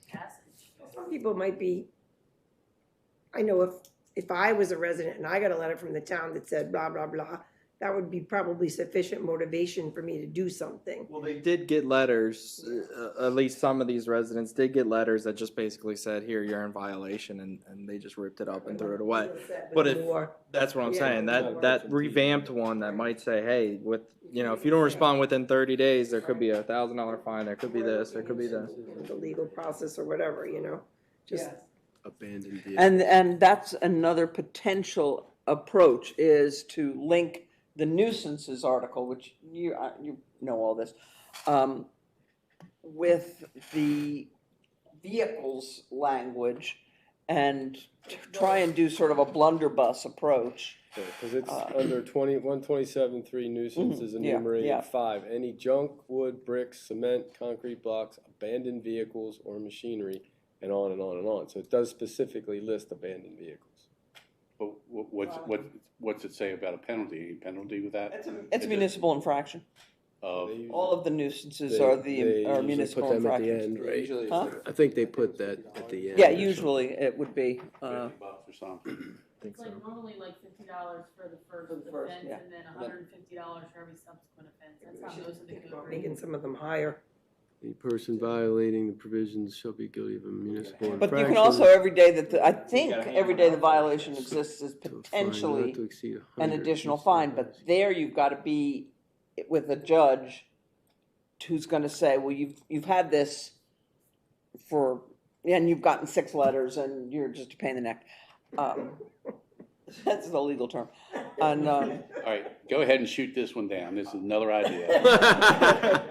passage. Some people might be, I know if I was a resident and I got a letter from the town that said blah, blah, blah, that would be probably sufficient motivation for me to do something. Well, they did get letters, at least some of these residents did get letters that just basically said, here, you're in violation, and they just ripped it up and threw it away. But if, that's what I'm Yeah. saying, that revamped one that might say, hey, with, you know, if you don't respond within 30 days, there could be a $1,000 fine, there could be this, there could be this. The legal process or whatever, you know, just. Abandoned vehicle. And that's another potential approach, is to link the nuisances article, which you know all this, with the vehicles language, and try and do sort of a blunderbuss approach. Because it's under 127.3 nuisances enumerated yeah. 5. Any junk, wood, bricks, cement, concrete blocks, abandoned vehicles or machinery, and on and on and on. So it does specifically list abandoned vehicles. But what's it say about a penalty? Any penalty with that? It's a municipal infraction. Of, All of the nuisances are municipal put them at the infractions. end, right? Huh? I think they put that at the end. Yeah, usually it would be, $50 or something. It's like normally like $50 for the first offense, yeah. and then $150 for every subsequent offense. That's how most of the code Making reads. some of them higher. The person violating the provisions shall be guilty of a municipal infraction. but you can also, every day that, I think, every day the violation exists is to a fine not potentially to exceed an 100 additional fine, but there you've got to be with a judge who's going to say, well, you've had this and you've gotten 6 letters and you're just a pain in the neck. That's the legal term. And, All right, go ahead and shoot this one down. This is another idea.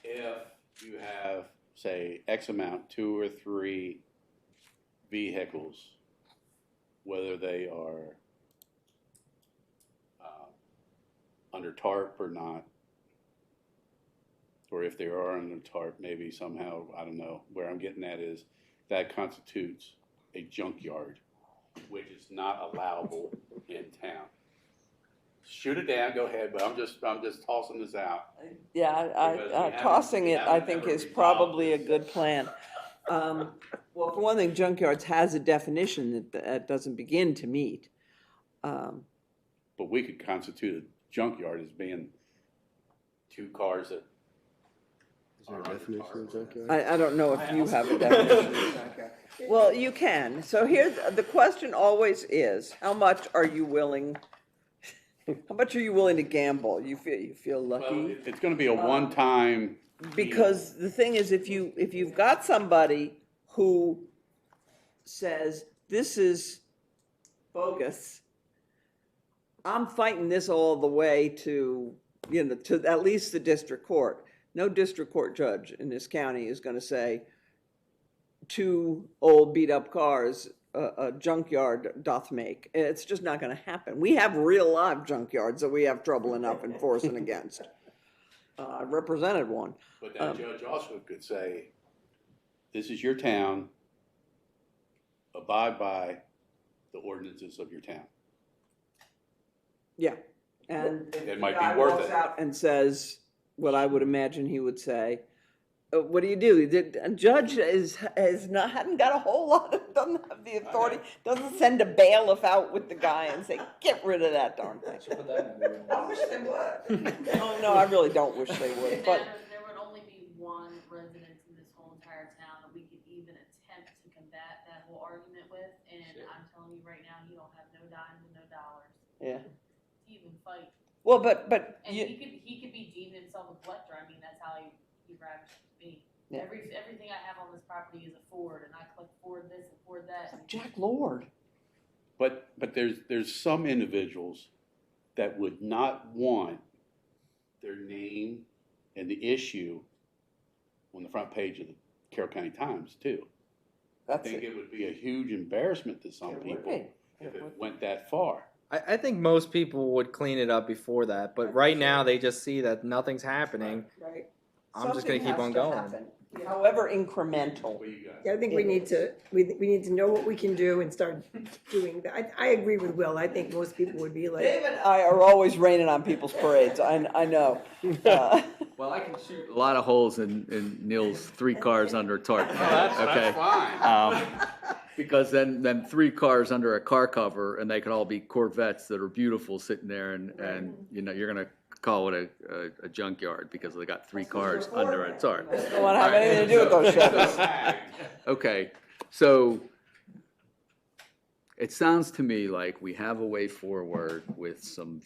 If you have, say, X amount, 2 or 3 vehicles, whether they are under TARP or not, or if they are under TARP, maybe somehow, I don't know, where I'm getting at is that constitutes a junkyard, which is not allowable in town. Shoot it down, go ahead, but I'm just tossing this out. yeah, Because we tossing it, haven't I think, ever is resolved probably a this. good plan. Well, for one thing, junkyards has a definition that doesn't begin to meet. But we could constitute a junkyard as being 2 cars that. Is there a definition of junkyard? I don't know if you have a definition. Well, you can. So here's, the question always is, how much are you willing to gamble? You feel Well, lucky? it's gonna be a one-time. Because the thing is, if you've got somebody who says, this is bogus, I'm fighting this all the way to at least the district court. No district court judge in this county is gonna say, 2 old beat-up cars a junkyard doth make. It's just not gonna happen. We have real live junkyards that we have trouble enough enforcing against. I represented one. But that judge also could say, this is your town, abide by the ordinances of your town. Yeah, and if It the might be guy worth walks it. out and says what I would imagine he would say, what do you do? A judge hadn't got a whole lot of, doesn't have the authority, doesn't send a bailiff out with the guy and say, get rid of that darn thing. I wish they would. No, I really don't wish they would, but. There would only be one resident in this whole entire town that we could even attempt to combat that whole argument with, and I'm telling you right now, he don't have no dimes and no dollars Yeah. to even fight. Well, but And he could be deemed himself a collector. I mean, that's how he ravaged me. Yeah. Everything I have on this property is a Ford, and I collect Ford this and Ford that. Jack Lord. But there's some individuals that would not want their name and the issue on the front page of the Carroll County Times too. I That's think it. it would be a huge embarrassment to some It would people be. if it went that far. I think most people would clean it up before that, but right now they just see that nothing's happening. Right. I'm just gonna keep on going. However incremental. What do you guys? Yeah, I think we need to know what we can do and start doing that. I agree with Will. I think most people would be like, Dave and I are always raining on people's parades. I know. Well, I can shoot a lot of holes in Neil's 3 cars under tarp. That's Okay. fine. Because then 3 cars under a car cover, and they could all be Corvettes that are beautiful sitting there, and you know, you're gonna call it a junkyard because they got 3 cars under it, sorry. Don't want to have anything to do with those Chevys. Okay, so it sounds to me like we have a way forward with some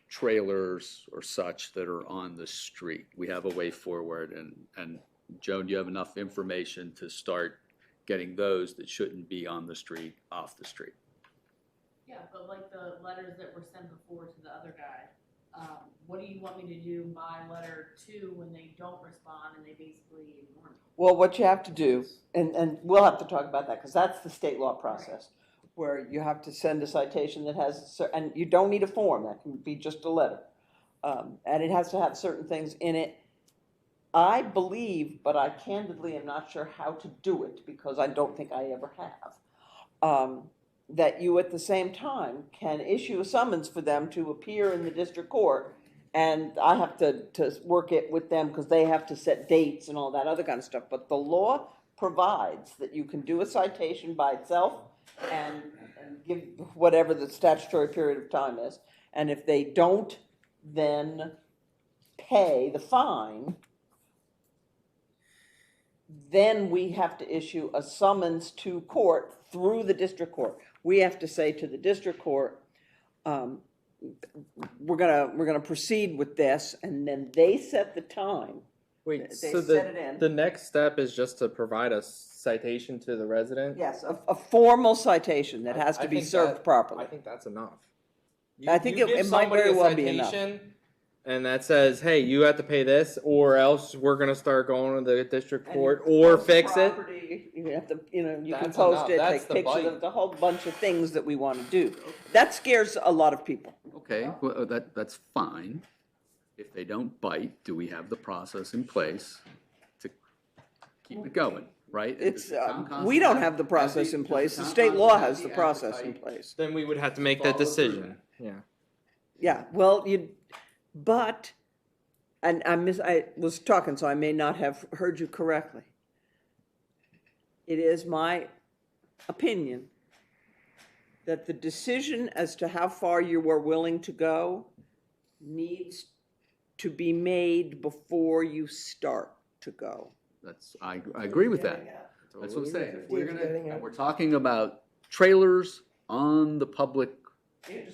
trailers or such that are on the street. We have a way forward, and Joan, do you have enough information to start getting those that shouldn't be on the street off the street? Yeah, but like the letters that were sent before to the other guy, what do you want me to do by letter 2 when they don't respond and they basically ignore me? Well, what you have to do, and we'll have to talk about that, because that's the state law process, where you have to send a citation that has, and you don't need a form, that can be just a letter. And it has to have certain things in it. I believe, but I candidly am not sure how to do it, because I don't think I ever have, that you at the same time can issue a summons for them to appear in the district court. And I have to work it with them because they have to set dates and all that other kind of stuff. But the law provides that you can do a citation by itself and give whatever the statutory period of time is. And if they don't then pay the fine, then we have to issue a summons to court through the district court. We have to say to the district court, we're gonna proceed with this, and then they set the time. Wait, They so set it in. the next step is just to provide a citation to the resident? Yes, a formal citation that has to be served properly. I think that's enough. I think You it give might somebody very a well be enough. citation, and that says, hey, you have to pay this, or else we're gonna start going to the district court, or fix it. Property, you have to, you can That's post enough. it, That's take the pictures, bite. of the whole bunch of things that we want to do. That scares a lot of people. Okay, well, that's fine. If they don't bite, do we have the process in place to keep it going, right? It's, Does the town council we don't have the process in does place, the town state council law have has the the process in appetite? place. Then we would have to make that Follow through decision, yeah. Yeah, well, but, and I was talking, so I may not have heard you correctly. It is my opinion that the decision as to how far you are willing to go needs to be made before you start to go. I agree with that. That's what I'm saying. If we're Dave's getting and at. we're talking about trailers on the public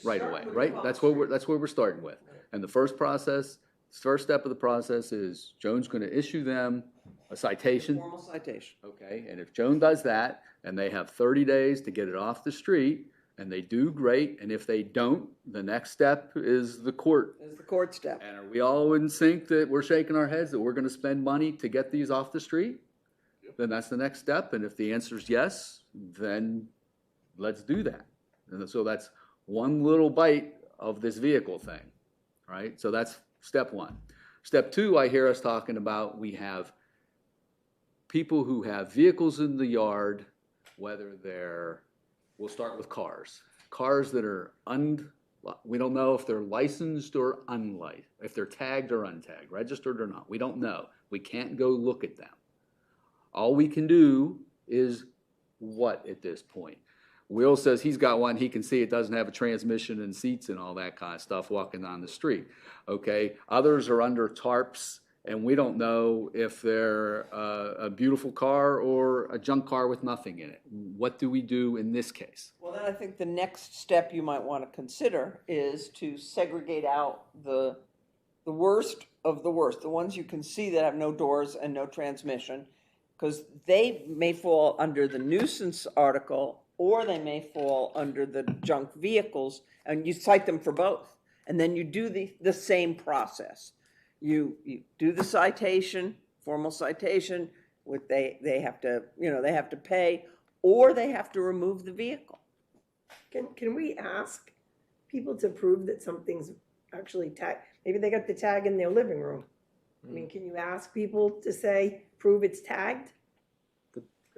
right away, right? That's where we're starting with. And the first step of the process is Joan's gonna issue them a citation. Formal citation. Okay, and if Joan does that, and they have 30 days to get it off the street, and they do, great, and if they don't, the next step is the court. Is the court step. And are we all in sync that we're shaking our heads that we're gonna spend money to get these off the street? Then that's the next step, and if the answer is yes, then let's do that. And so that's one little bite of this vehicle thing, right? So that's step 1. Step 2, I hear us talking about, we have people who have vehicles in the yard, whether we'll start with cars that are we don't know if they're licensed or unlicensed, if they're tagged or untagged, registered or not. We don't know. We can't go look at them. All we can do is what at this point? Will says he's got one, he can see it doesn't have a transmission and seats and all that kind of stuff walking down the street. Okay, others are under tarps, and we don't know if they're a beautiful car or a junk car with nothing in it. What do we do in this case? Well, then I think the next step you might want to consider is to segregate out the worst of the worst, the ones you can see that have no doors and no transmission, because they may fall under the nuisance article, or they may fall under the junk vehicles, and you cite them for both. And then you do the same process. You do the citation, formal citation, they have to pay, or they have to remove the vehicle. Can we ask people to prove that something's actually tagged? Maybe they got the tag in their living room. I mean, can you ask people to say, prove it's tagged?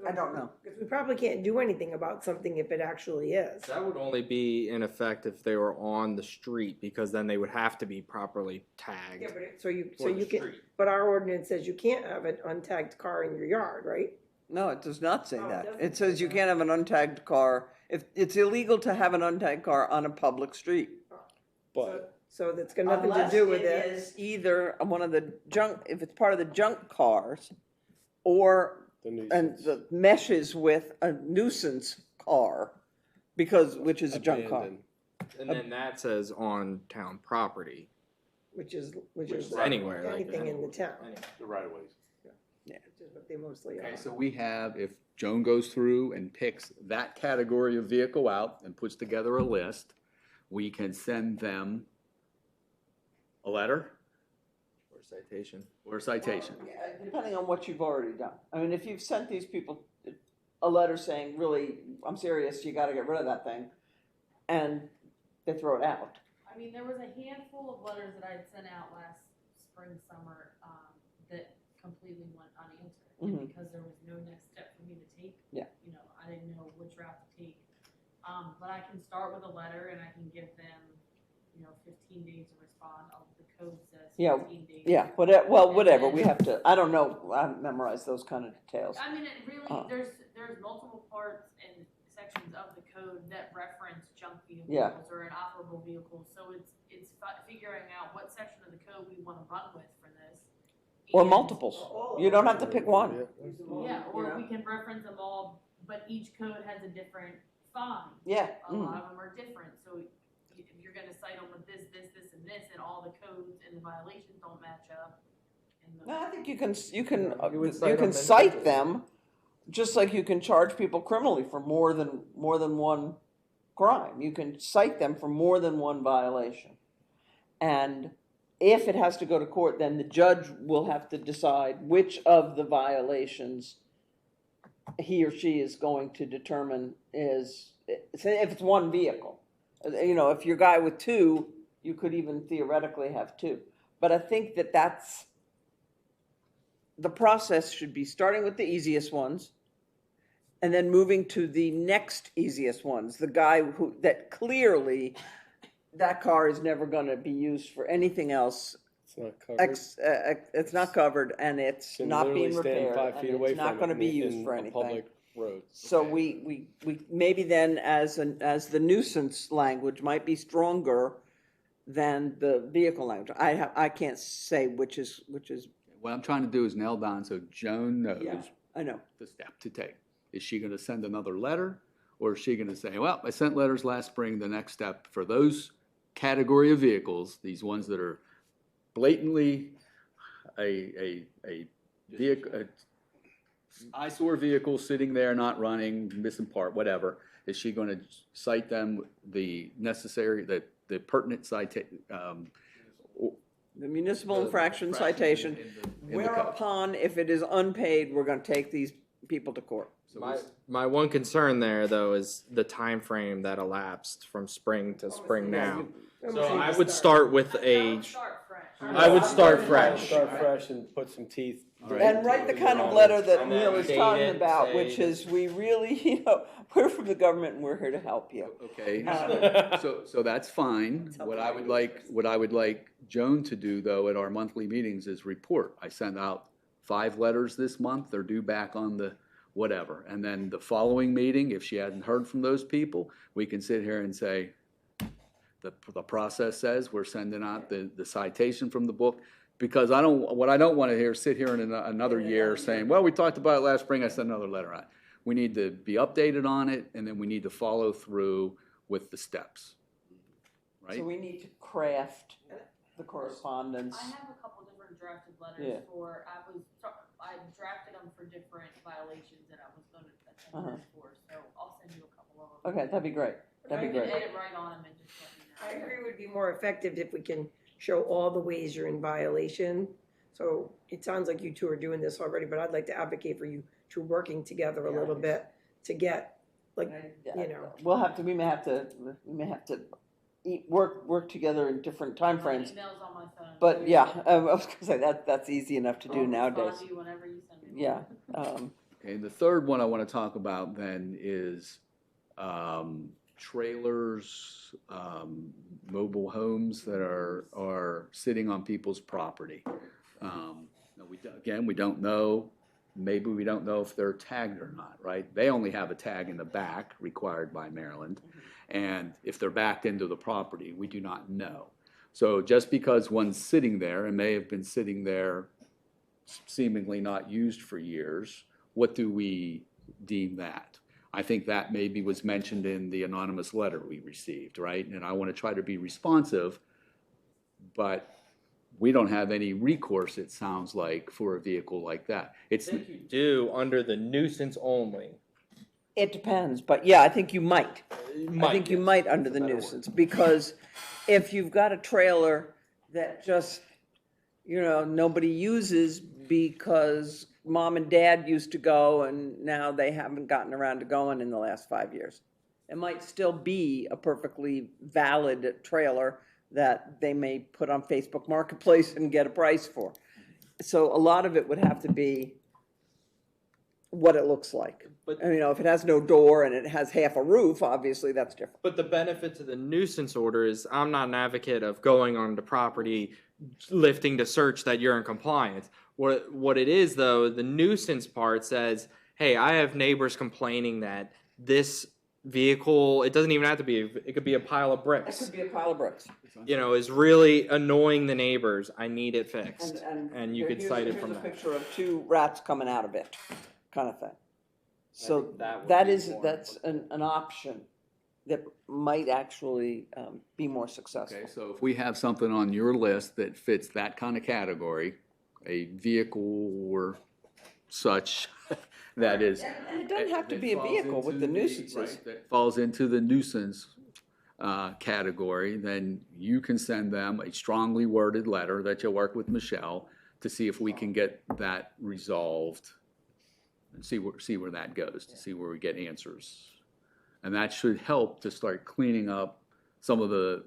I don't know. Because we probably can't do anything about something if it actually is. That would only be in effect if they were on the street, because then they would have to be properly tagged. Yeah, but so you For the can, street. but our ordinance says you can't have an untagged car in your yard, right? No, it does not say Oh, it that. doesn't It say says you that. can't have an untagged car, if, it's illegal to have an untagged car on a public street. But So that's got nothing to do with Unless it. is either one of the junk, if it's part of the junk cars, or, the and nuisance. the meshes with a nuisance car, because, which is a junk car. Abandoned. And then that says on town property. Which is Anywhere, like anything in the that. town, The right of ways. which is what they mostly are. Okay, so we have, if Joan goes through and picks that category of vehicle out and puts together a list, we can send them a letter Or citation. or a citation. Depending on what you've already done. I mean, if you've sent these people a letter saying, really, I'm serious, you gotta get rid of that thing, and they throw it out. I mean, there was a handful of letters that I had sent out last spring, summer, that completely went unanswered. And Mhm. because there was no next step for me to take. Yeah. You know, I didn't know which route to take. But I can start with a letter and I can give them, 15 days to respond. The code says Yeah, 15 days. Yeah, whatever, we have to, I don't know, I haven't memorized those kind of details. I mean, it really, Uh. there's multiple parts and sections of the code that reference junk vehicles Yeah. or inoperable vehicles. So it's figuring out what section of the code we want to run with for this. Or And- multiples, you don't have to pick one. Yeah, or You know? we can reference them all, but each code has a different fine. Yeah. A lot of them are different, so if you're gonna cite them with this, and this, and all the codes and the violations don't match up. and the- No, I think you You would cite can them cite individually. them, just like you can charge people criminally for more than one crime. You can cite them for more than one violation. And if it has to go to court, then the judge will have to decide which of the violations he or she is going to determine is, say if it's one vehicle. If you're a guy with two, you could even theoretically have two. But I think the process should be starting with the easiest ones and then moving to the next easiest ones. The guy that clearly, that car is never gonna be used for anything else. It's not covered. It's not covered and it's Can not literally being stand repaired 5 and feet away it's not from gonna it be in- used in for a anything. public road. So we maybe then as the nuisance language might be stronger than the vehicle language. I can't say which is, What I'm trying to do is nail down so Joan knows yeah, I know. the step to take. Is she gonna send another letter? Or is she gonna say, well, I sent letters last spring, the next step for those category of vehicles, these ones that are blatantly a vehicle, eyesore vehicle sitting there, not running, missing part, whatever, is she gonna cite them the necessary, the pertinent The municipal infraction citation, whereupon, if it is unpaid, we're gonna take these people to court. My one concern there though is the time frame that elapsed from spring to spring now. So I would start with I would start fresh. I would start fresh. Start fresh and put some teeth. And write the kind of letter that And then Neil is date talking it, about, say- which is, we really, we're from the government and we're here to help you. Okay, so that's fine. What I would like Joan to do though at our monthly meetings is report. I sent out 5 letters this month, they're due back on the whatever. And then the following meeting, if she hadn't heard from those people, we can sit here and say, the process says we're sending out the citation from the book. Because what I don't want to hear is sit here in another year saying, well, we talked about it last spring, I sent another letter out. We need to be updated on it, and then we need to follow through with the steps. Right? So we need to craft the correspondence. I have a couple different drafted letters Yeah. I drafted them for different violations that I was gonna attend Uh-huh. for, so I'll send you a couple of them. Okay, that'd be great. That'd be Or great. you can edit right on them and just let me know. I agree it would be more effective if we can show all the ways you're in violation. So it sounds like you two are doing this already, but I'd like to advocate for you two working together a little bit to get, like, you know. We may have to work together in different timeframes. Emails on my phone. But yeah, I was gonna say that's easy enough to do I'll nowadays. respond to you whenever you send me. Yeah. Okay, the third one I want to talk about then is trailers, mobile homes that are sitting on people's property. Now we don't know maybe we don't know if they're tagged or not, right? They only have a tag in the back required by Maryland. And if they're backed into the property, we do not know. So just because one's sitting there and may have been sitting there seemingly not used for years, what do we deem that? I think that maybe was mentioned in the anonymous letter we received, right? And I want to try to be responsive, but we don't have any recourse, it sounds like, for a vehicle like that. I think you do under the nuisance only. It depends, but yeah, I think you might. Might, I think you yes. might under That's the a better nuisance, because if you've got a trailer that just, nobody uses because mom and dad used to go and now they haven't gotten around to going in the last 5 years. It might still be a perfectly valid trailer that they may put on Facebook Marketplace and get a price for. So a lot of it would have to be what it looks like. But- If it has no door and it has half a roof, obviously that's different. But the benefit to the nuisance order is I'm not an advocate of going on the property, lifting to search that you're in compliance. What it is, though, the nuisance part says, hey, I have neighbors complaining that this vehicle, it doesn't even have to be, it could be a pile of It bricks, could be a pile of bricks. is really annoying the neighbors. I need it fixed. And you could here's- cite it from Here's a that. picture of 2 rats coming out of it, kind of thing. So think that would that be is, more that's an option that might actually be more successful. Okay, so if we have something on your list that fits that kind of category, a vehicle or such, that is. And it doesn't have to that be a falls vehicle with into the nuisances. right, that falls into the nuisance category, then you can send them a strongly worded letter that you'll work with Michelle to see if we can get that resolved and see where that goes, to see where we get answers. And that should help to start cleaning up some of the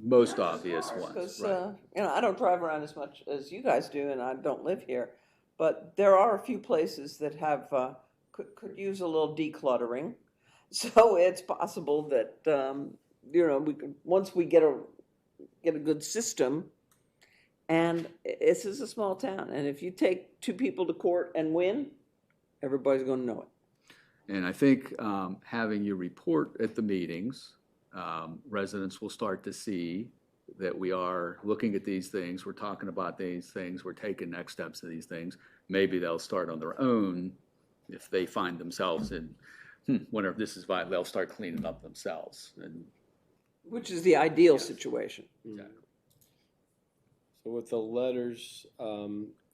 most obvious ones. Because, right. I don't drive around as much as you guys do, and I don't live here. But there are a few places that have, could use a little decluttering. So it's possible that, we could, once we get a good system, and this is a small town, and if you take 2 people to court and win, everybody's gonna know it. And I think having you report at the meetings, residents will start to see that we are looking at these things, we're talking about these things, we're taking next steps to these things. Maybe they'll start on their own if they find themselves in, whenever this is vital, they'll start cleaning up themselves. And Which is the ideal situation. So with the letters,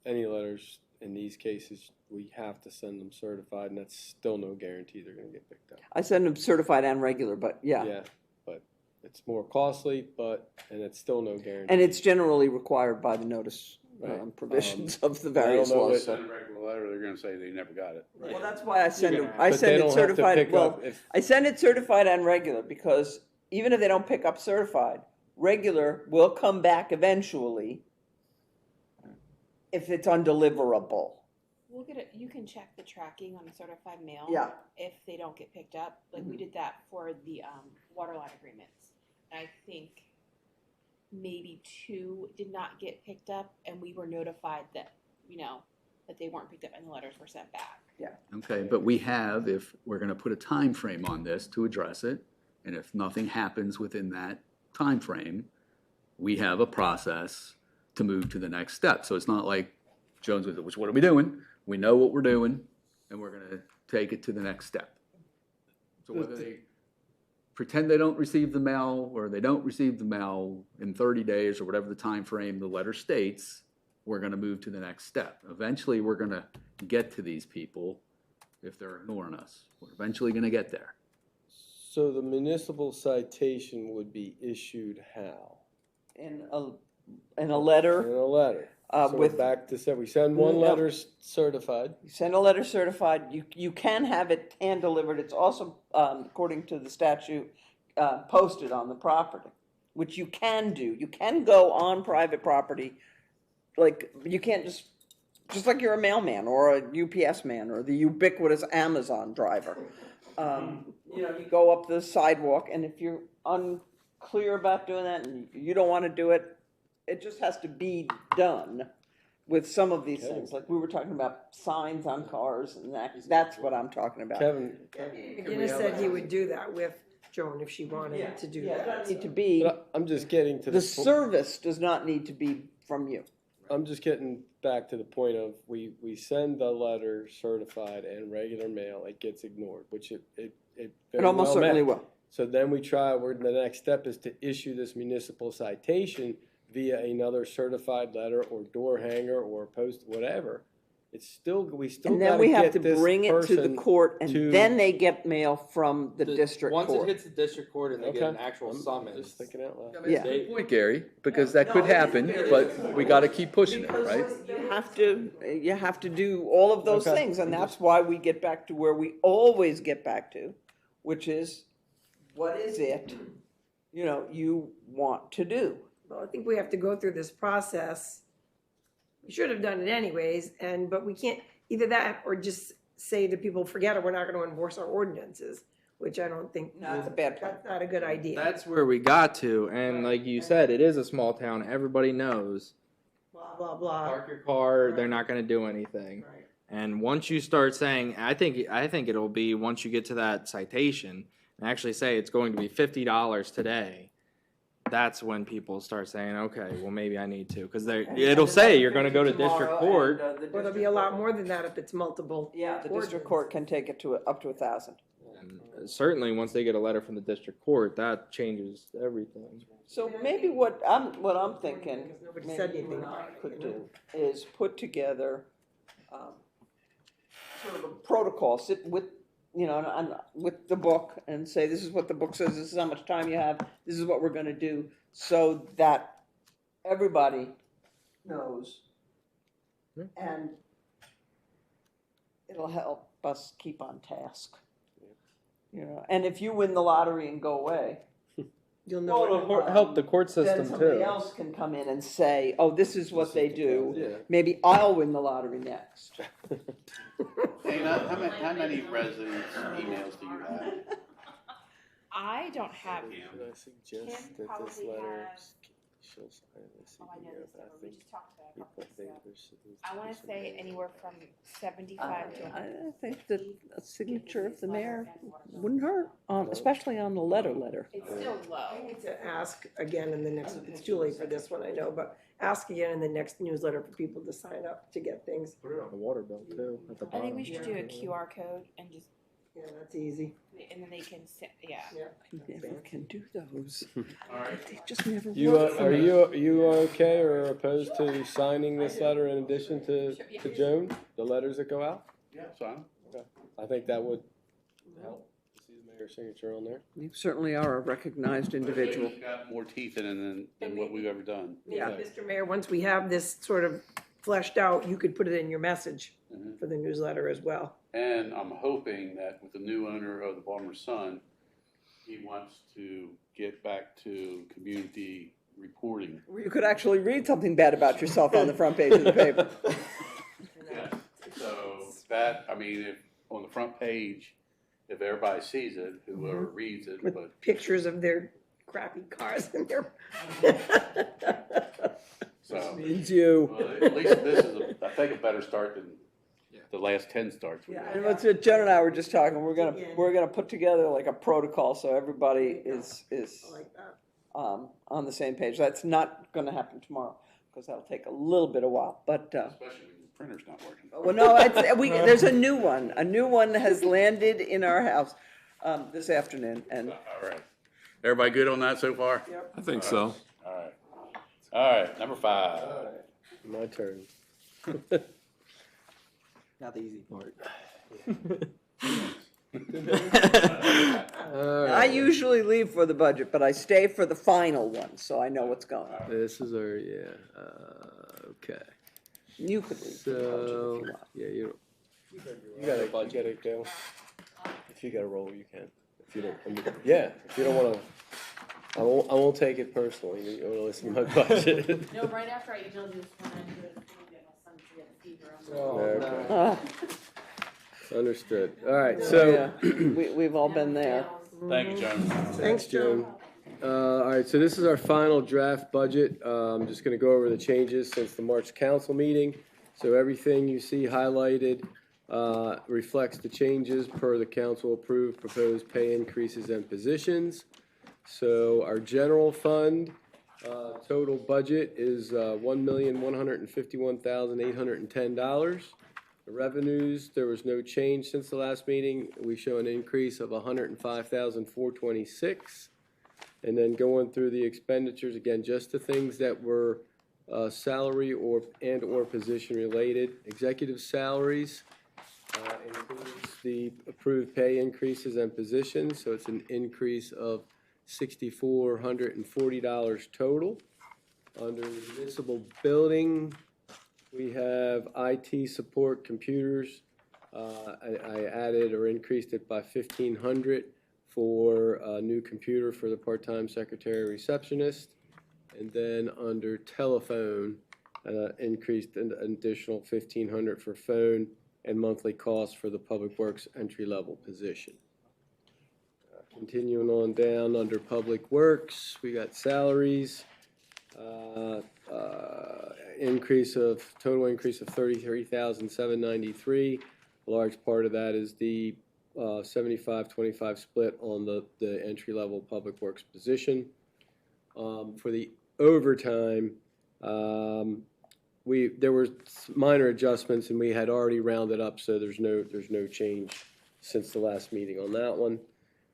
any letters in these cases, we have to send them certified, and that's still no guarantee they're gonna get picked up. I send them certified and regular, but yeah. Yeah, but it's more costly, and it's still no guarantee. And it's generally required by the notice Right. provisions of the I various don't know laws. Send a regular letter, they're gonna say they never got it. Well, that's why I send You're it, gonna I But they send don't it have to certified, pick well, up if- I send it certified and regular, because even if they don't pick up certified, regular will come back eventually if it's undeliverable. We'll get it. You can check the tracking on a certified mail. Yeah. If they don't get picked up, like we did that for the water line agreements. And I think maybe 2 did not get picked up, and we were notified that that they weren't picked up, and the letters were sent back. okay, but we have, if we're gonna put a time frame on this to address it, and if nothing happens within that time frame, we have a process to move to the next step. So it's not like Jones was, which what are we doing? We know what we're doing, and we're gonna take it to the next step. So whether they pretend they don't receive the mail, or they don't receive the mail in 30 days, or whatever the time frame the letter states, we're gonna move to the next step. Eventually, we're gonna get to these people if they're ignoring us. We're eventually gonna get there. So the municipal citation would be issued how? In a In letter, a letter. So we're with, back to say, we send one No. letter certified. you send a letter certified, you can have it hand delivered, it's also, according to the statute, posted on the property, which you can do. You can go on private property, like, you can't just like you're a mailman or a UPS man or the ubiquitous Amazon driver. You go up the sidewalk, and if you're unclear about doing that and you don't want to do it, it just has to be done. with some of these things, like we were talking about signs on cars and that's what I'm talking about. Kevin, McGinnis said he would do that with Joan if she wanted to do Yeah, it that. doesn't need to be, but I'm just getting to the the, service does not need to be from you. I'm just getting back to the point of, we send the letter certified and regular mail, it gets ignored, which it It very almost well certainly may. will. So then we try, the next step is to issue this municipal citation via another certified letter or door hanger or post, whatever. It's still, we still And then gotta we have get to this bring it to the person court to- and then they get mail from the district Once it court. hits the district court and they get an Okay. actual I'm summons. Just thinking out loud. Yeah. Good point, Gary, because that could happen, but we gotta keep pushing it, right? You have to do all of those Okay. things, and that's why we get back to where we always get back to, which is, what is it, you want to do? Well, I think we have to go through this process. We should have done it anyways, but we can't, either that or just say to people, forget it, we're not gonna enforce our ordinances, which I don't think. No, it's a bad plan. That's not a good idea. That's where we got to, and like you said, it is a small town. Everybody knows. Blah, blah, blah. Park your car. They're not going to do anything. Right. And once you start saying, I think it'll be once you get to that citation and actually say it's going to be $50 today. That's when people start saying, okay, well maybe I need to, because it'll say you're going to go to district court. Well, there'll be a lot more than that if it's multiple. Yeah, the district ordinance. court can take it to up to 1,000. And certainly, once they get a letter from the district court, that changes everything. So maybe what I'm thinking, Because nobody maybe said you anything and I about it, could you know? do, is put together sort of a protocol, sit with, with the book and say, this is what the book says, this is how much time you have, this is what we're gonna do, so that everybody knows. Yeah. And it'll help us keep on task. And if you win the lottery and go away, You'll know. Well, what- it'll help the court then system somebody too. else can come in and say, oh, this is what they do. Yeah. Maybe I'll win the lottery next. Dana, how many residents' emails do you have? I don't have. Should I suggest Kim that this probably letter, has- she'll sign this Oh, I know here, this but number. I We think just talked about it a people couple weeks think ago. there needs I to want be to some- say anywhere from 75 to. I think that a signature of the mayor wouldn't hurt, especially on the letter. It's still I low. need to ask again in the next, it's too late for this one, I know, but ask again in the next newsletter for people to sign up to get things. Put it on the water bill too, at the I bottom. think we should do a QR code and just, Yeah, that's easy. and then they can, yeah. Never can do those. Alright. They just never You, work for are me. you okay or opposed to signing this letter in addition to Joan, the letters that go out? Yeah, fine. I think that would help, to see the mayor's signature on there. You certainly are a recognized individual. It's got more teeth in it than what we've ever done. Yeah, Okay. Mr. Mayor, once we have this sort of fleshed out, you could put it in your message Mhm. for the newsletter as well. And I'm hoping that with the new owner of the Balmer Sun, he wants to get back to community reporting. You could actually read something bad about yourself on the front page of the paper. Yeah, so that, I mean, if, on the front page, if everybody sees it, whoever reads it, With but, pictures of their crappy cars in their. so. Means you. Well, at least this is, I think, a better start than the last 10 starts. we Yeah, had. And what's it, Jen and I were just talking, we're gonna put together like a protocol so everybody is I like that. on the same page. That's not gonna happen tomorrow, because that'll take a little bit of while, but, Especially when the printer's not working. well, no, there's a new one has landed in our house, this afternoon, and All right. Everybody good on that so far? I think so. All right. All right, number 5. My turn. Now the easy part. I usually leave for the budget, but I stay for the final one, so I know what's going on. This is our, okay. You could leave for the budget if So, you want. yeah, you gotta go. If you gotta roll, you can. If you don't, yeah, if you don't wanna, I won't take it personally. You wanna listen to my budget. No, right after I emailed you this morning, I knew it was gonna get my son to get a fever. I'm like, Oh, okay. Ah, Understood. All right, so, yeah, we've all been there. Thank you, John. Thanks, Joan. All right, so this is our final draft budget. I'm just gonna go over the changes since the March council meeting. So everything you see highlighted reflects the changes per the council approved proposed pay increases and positions. So our general fund, total budget is $1,151,810. The revenues, there was no change since the last meeting. We show an increase of $105,426. And then going through the expenditures, again, just the things that were salary or position related. Executive salaries includes the approved pay increases and positions, so it's an increase of $6,440 total. Under municipal building, we have IT support computers. I added or increased it by $1,500 for a new computer for the part-time secretary receptionist. And then under telephone, increased an additional $1,500 for phone and monthly costs for the public works entry-level position. Continuing on down under public works, we got salaries, total increase of $33,793. A large part of that is the 75-25 split on the entry-level public works position. For the overtime, there were minor adjustments and we had already rounded up, so there's no change since the last meeting on that one.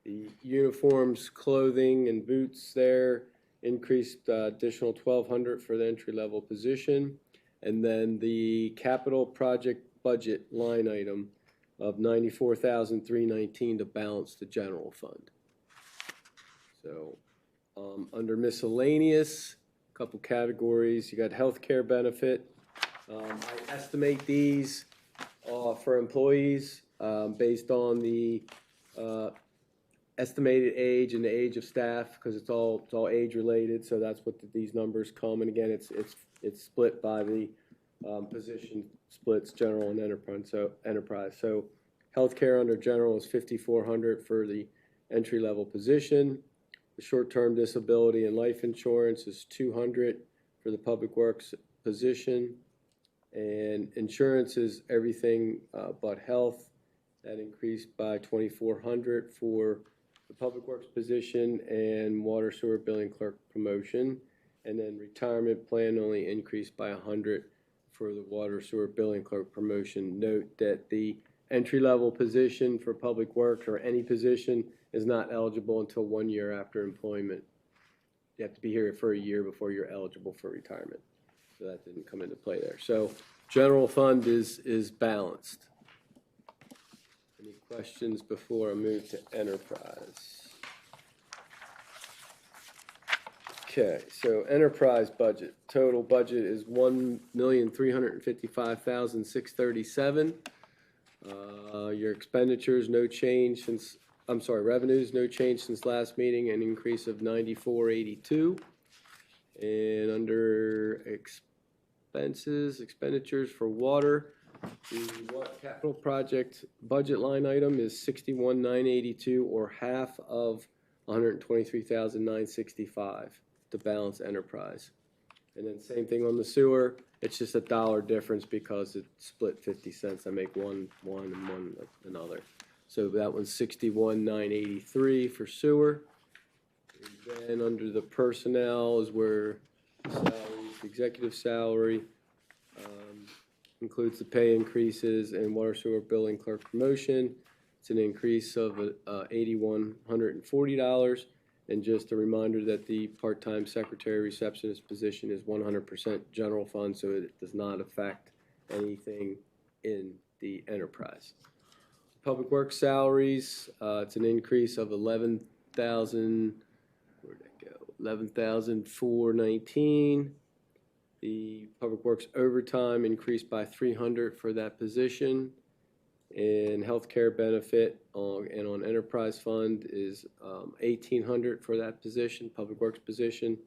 The uniforms, clothing, and boots there increased additional $1,200 for the entry-level position, and then the capital project budget line item of $94,319 to balance the general fund. So under miscellaneous, a couple categories. You got healthcare benefit. I estimate these for employees based on the estimated age and the age of staff, because it's all age related. So that's what these numbers come. And again, it's split by the position splits, general and enterprise. So healthcare under general is $5,400 for the entry level position. The short-term disability and life insurance is $200 for the public works position, and insurance is everything but health. That increased by $2,400 for the public works position and water sewer billing clerk promotion, and then retirement plan only increased by $100 for the water sewer billing clerk promotion. Note that the entry-level position for public works or any position is not eligible until 1 year after employment. You have to be here for a year before you're eligible for retirement. So that didn't come into play there. So general fund is balanced. Any questions before I move to enterprise? Okay, so enterprise budget. Total budget is $1,355,637. Your expenditures, no change since, revenues, no change since last meeting, an increase of $94.82. And under expenditures for water, the capital project budget line item is $61,982, or half of $123,965 to balance enterprise. And then same thing on the sewer. It's just a dollar difference because it's split 50 cents. I make one and one another. So that one's $61,983 for sewer. And then under the personnel is where salaries, executive salary includes the pay increases and water sewer billing clerk promotion. It's an increase of $8,140. And just a reminder that the part-time secretary receptionist position is 100% general fund, so it does not affect anything in the enterprise. Public works salaries, it's an increase of $11,419. The public works overtime increased by $300 for that position. And healthcare benefit and on enterprise fund is $1,800 for that position, public works position,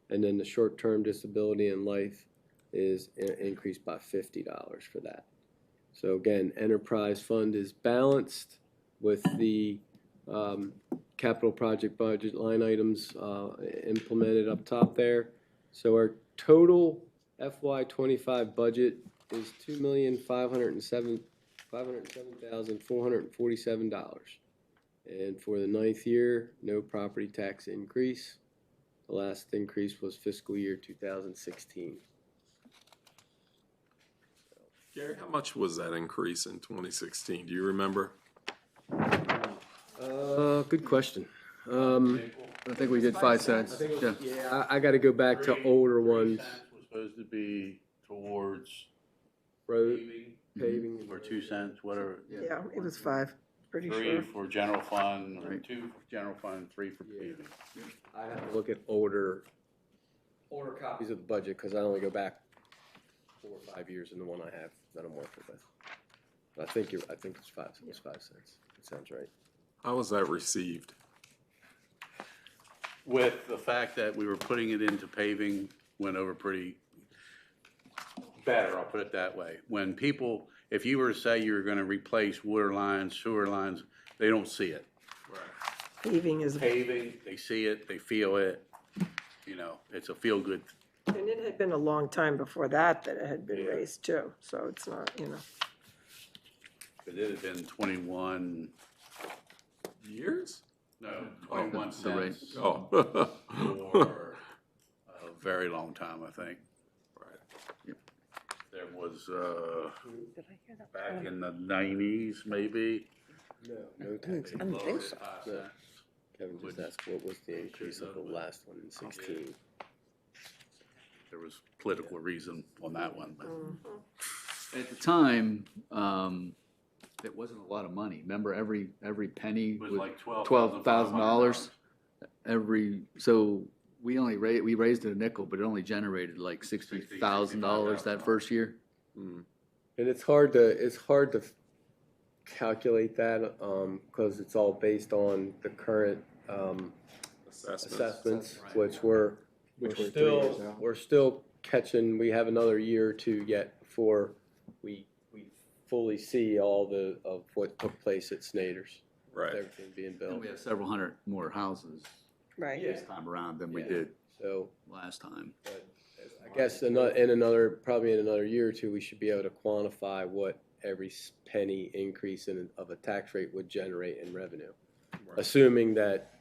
and then the short-term disability and life is increased by $50 for that. So again, enterprise fund is balanced with the capital project budget line items implemented up top there. So our total FY25 budget is $2,507,447. And for the 9th year, no property tax increase. The last increase was fiscal year 2016. Gary, how much was that increase in 2016? Do you remember? Good question. I think we did 5 cents. Yeah. Yeah, I got to go back to older ones. 3 cents was supposed to be towards Road paving, paving or 2 cents, whatever. Yeah, it was 5, pretty 3 sure. for general fund, or Right. 2 for general fund, 3 for Yeah. paving. I have to look at older copies of the budget because I only go back 4 or 5 years in the one I have that I'm working with. But I think it's 5 cents. It sounds right. How was that received? With the fact that we were putting it into paving, went over pretty better, I'll put it that way. When people, if you were to say you were gonna replace water lines, sewer lines, they don't see it. Paving is, Paving, they see it, they feel it, you know, it's a feel-good. and it had been a long time before that it had been Yeah. raised too, so it's not, you know. It had been 21, Years? no, 21 the rate. cents Oh. for a very long time, I think. Right. There was, Did I hear that? back in the 90s, maybe. No tax. I don't think so. No. Kevin just asked what was the increase of the last one in 16. There was political reason on that one, but At the time, it wasn't a lot of money. Remember, every penny it was was like $12,000. So we raised it a nickel, but it only generated like $60,000 that first year. And it's hard to calculate that because it's all based on the current assessments, which we're still catching. We have another year or two yet before we fully see all of what took place at Snyder's. Right. Everything being And built. we have several hundred more houses Right. this time around than we Yeah. did So last time. I guess probably in another year or two, we should be able to quantify what every penny increase of a tax rate would generate in revenue, assuming that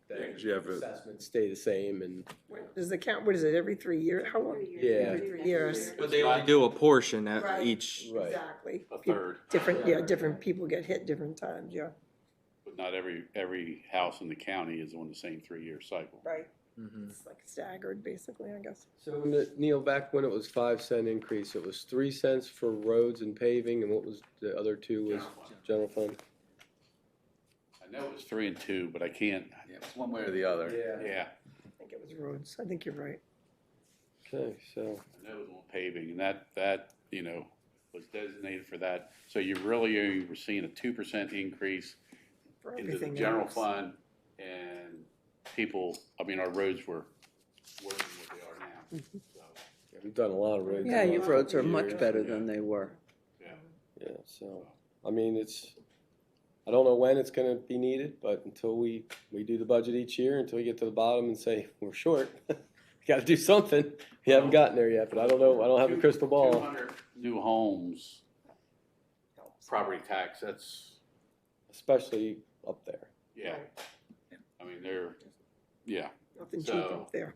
Yeah, 'cause you have a- assessments stay the same and. Does the count, what is it, every 3 years? How long? Yeah. Every 3 years. But they only do a portion at Right. each. Right. Exactly. a third. Different people get hit different times, yeah. But not every house in the county is on the same 3-year cycle. Right. Mhm. It's like staggered, basically, I guess. So Neil, back when it was 5 cent increase, it was 3 cents for roads and paving, and what was the other two was general fund? I know it was 3 and 2, but I can't, Yeah, it's one way or the other. yeah, I think it was roads. I think you're right. Okay, so, I know it was on paving, and that, you know, was designated for that. So you really were seeing a 2% increase For into the everything general else. fund, and people, I mean, our roads were worse than what they are now. So, yeah, we've done a lot of roads. Yeah, in the your last roads are couple much years. better than they were. yeah. Yeah, so, I mean, I don't know when it's gonna be needed, but until we do the budget each year, until we get to the bottom and say, we're short, we gotta do something. We haven't gotten there yet, but I don't know, I don't have a crystal ball. 200 new homes, property tax, that's, Especially up there. yeah. I mean, yeah, Nothing cheap So- up there.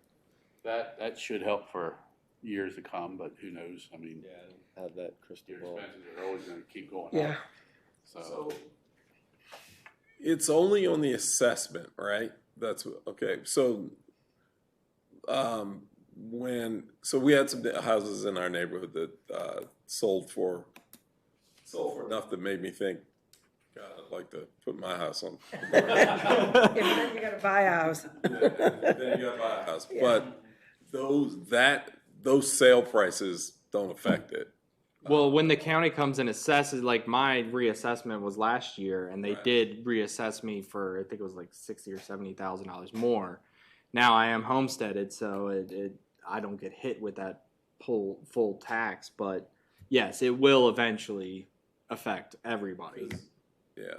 that should help for years to come, but who knows? I mean, Yeah, I don't have that crystal your ball. expenses are always gonna keep going up. Yeah. So, It's only on the assessment, right? That's, okay, so, we had some houses in our neighborhood that, sold for enough that made me think, God, I'd like to put my house on. Yeah, but then you gotta buy a house. Then you gotta buy a house, Yeah. but those sale prices don't affect it. Well, when the county comes and assesses, like my reassessment was last year, and they Right. did reassess me for I think it was like $60,000 or $70,000 more. Now I am homesteaded, so I don't get hit with that full tax, but yes, it will eventually affect everybody. Yeah.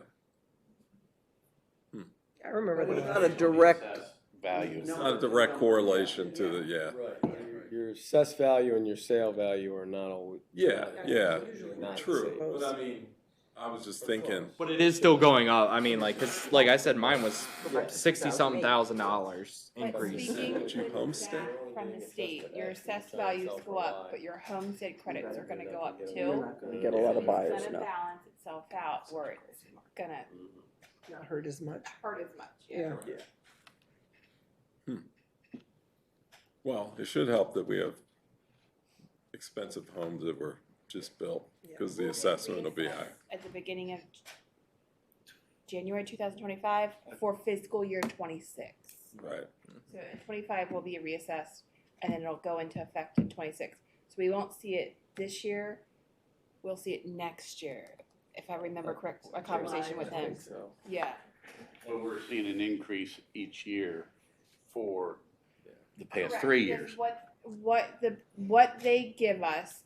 I remember What that. about a direct, Value. It's not a direct correlation to the, yeah. Right. Your assessed value and your sale value are not always. Yeah, yeah, Not the true. same. But I mean, I was just thinking, But it is still going up. I mean, like, cause like I said, mine was $60-something thousand But increase. speaking Did you with homestead? that from the state, your assessed values go up, but your homestead credits are gonna go up too. we get a lot of So buyers It's gonna now. balance itself out where it's gonna Not hurt as much. hurt as much, Yeah. well, it should help that we have expensive homes that were just built, because the assessment will be high. At the beginning of January 2025 for fiscal year 26. Right. So in 25 will be reassessed, and then it'll go into effect in 26. So we won't see it this year. We'll see it next year, if I remember correct. A conversation with him. Yeah. But we're seeing an increase each year for the past Correct, 3 because years. What they give us,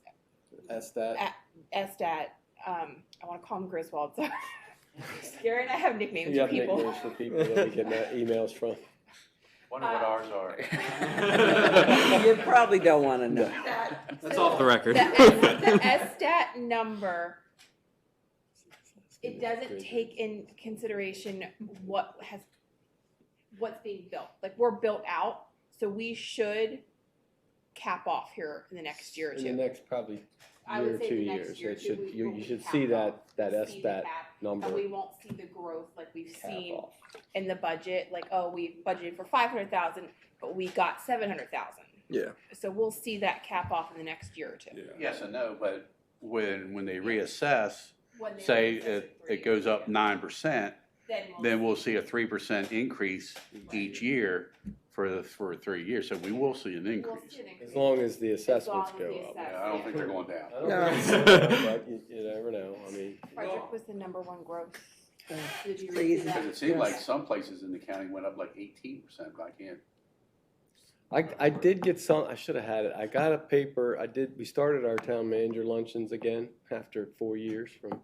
That's that. SDAT, I want to call them Griswold. So Gary and I have nicknames You for have people. nicknames for people that we get emails from. Wonder what ours are. You probably don't wanna know. That's off the record. The SDAT number, it doesn't take in consideration what's being built. Like, we're built out, so we should cap off here in the next year or In the two. next probably I year would or say 2 the next years, year or it two, should, we you will should cap see off. that We'll see the SDAT cap, number and we won't see the growth like we've cap seen off. in the budget. Like, oh, we budgeted for 500,000, but we got 700,000. Yeah. So we'll see that cap off in the next year or two. Yeah. Yes and no, but when they reassess, When they say reassess it goes up 9%, then then we'll see a 3% increase each year for 3 years. So we will see an we'll increase. see an increase. As long as the As assessments long go as the up. Yeah, I don't think they're going down. I don't No. think so, but you never know, I mean. Frederick was the number one growth. Did you read Crazy. that? Because it seemed like some places in the county went up like 18%, but I can't. I did get some, I should have had it. I got a paper, we started our town manager luncheons again after 4 years from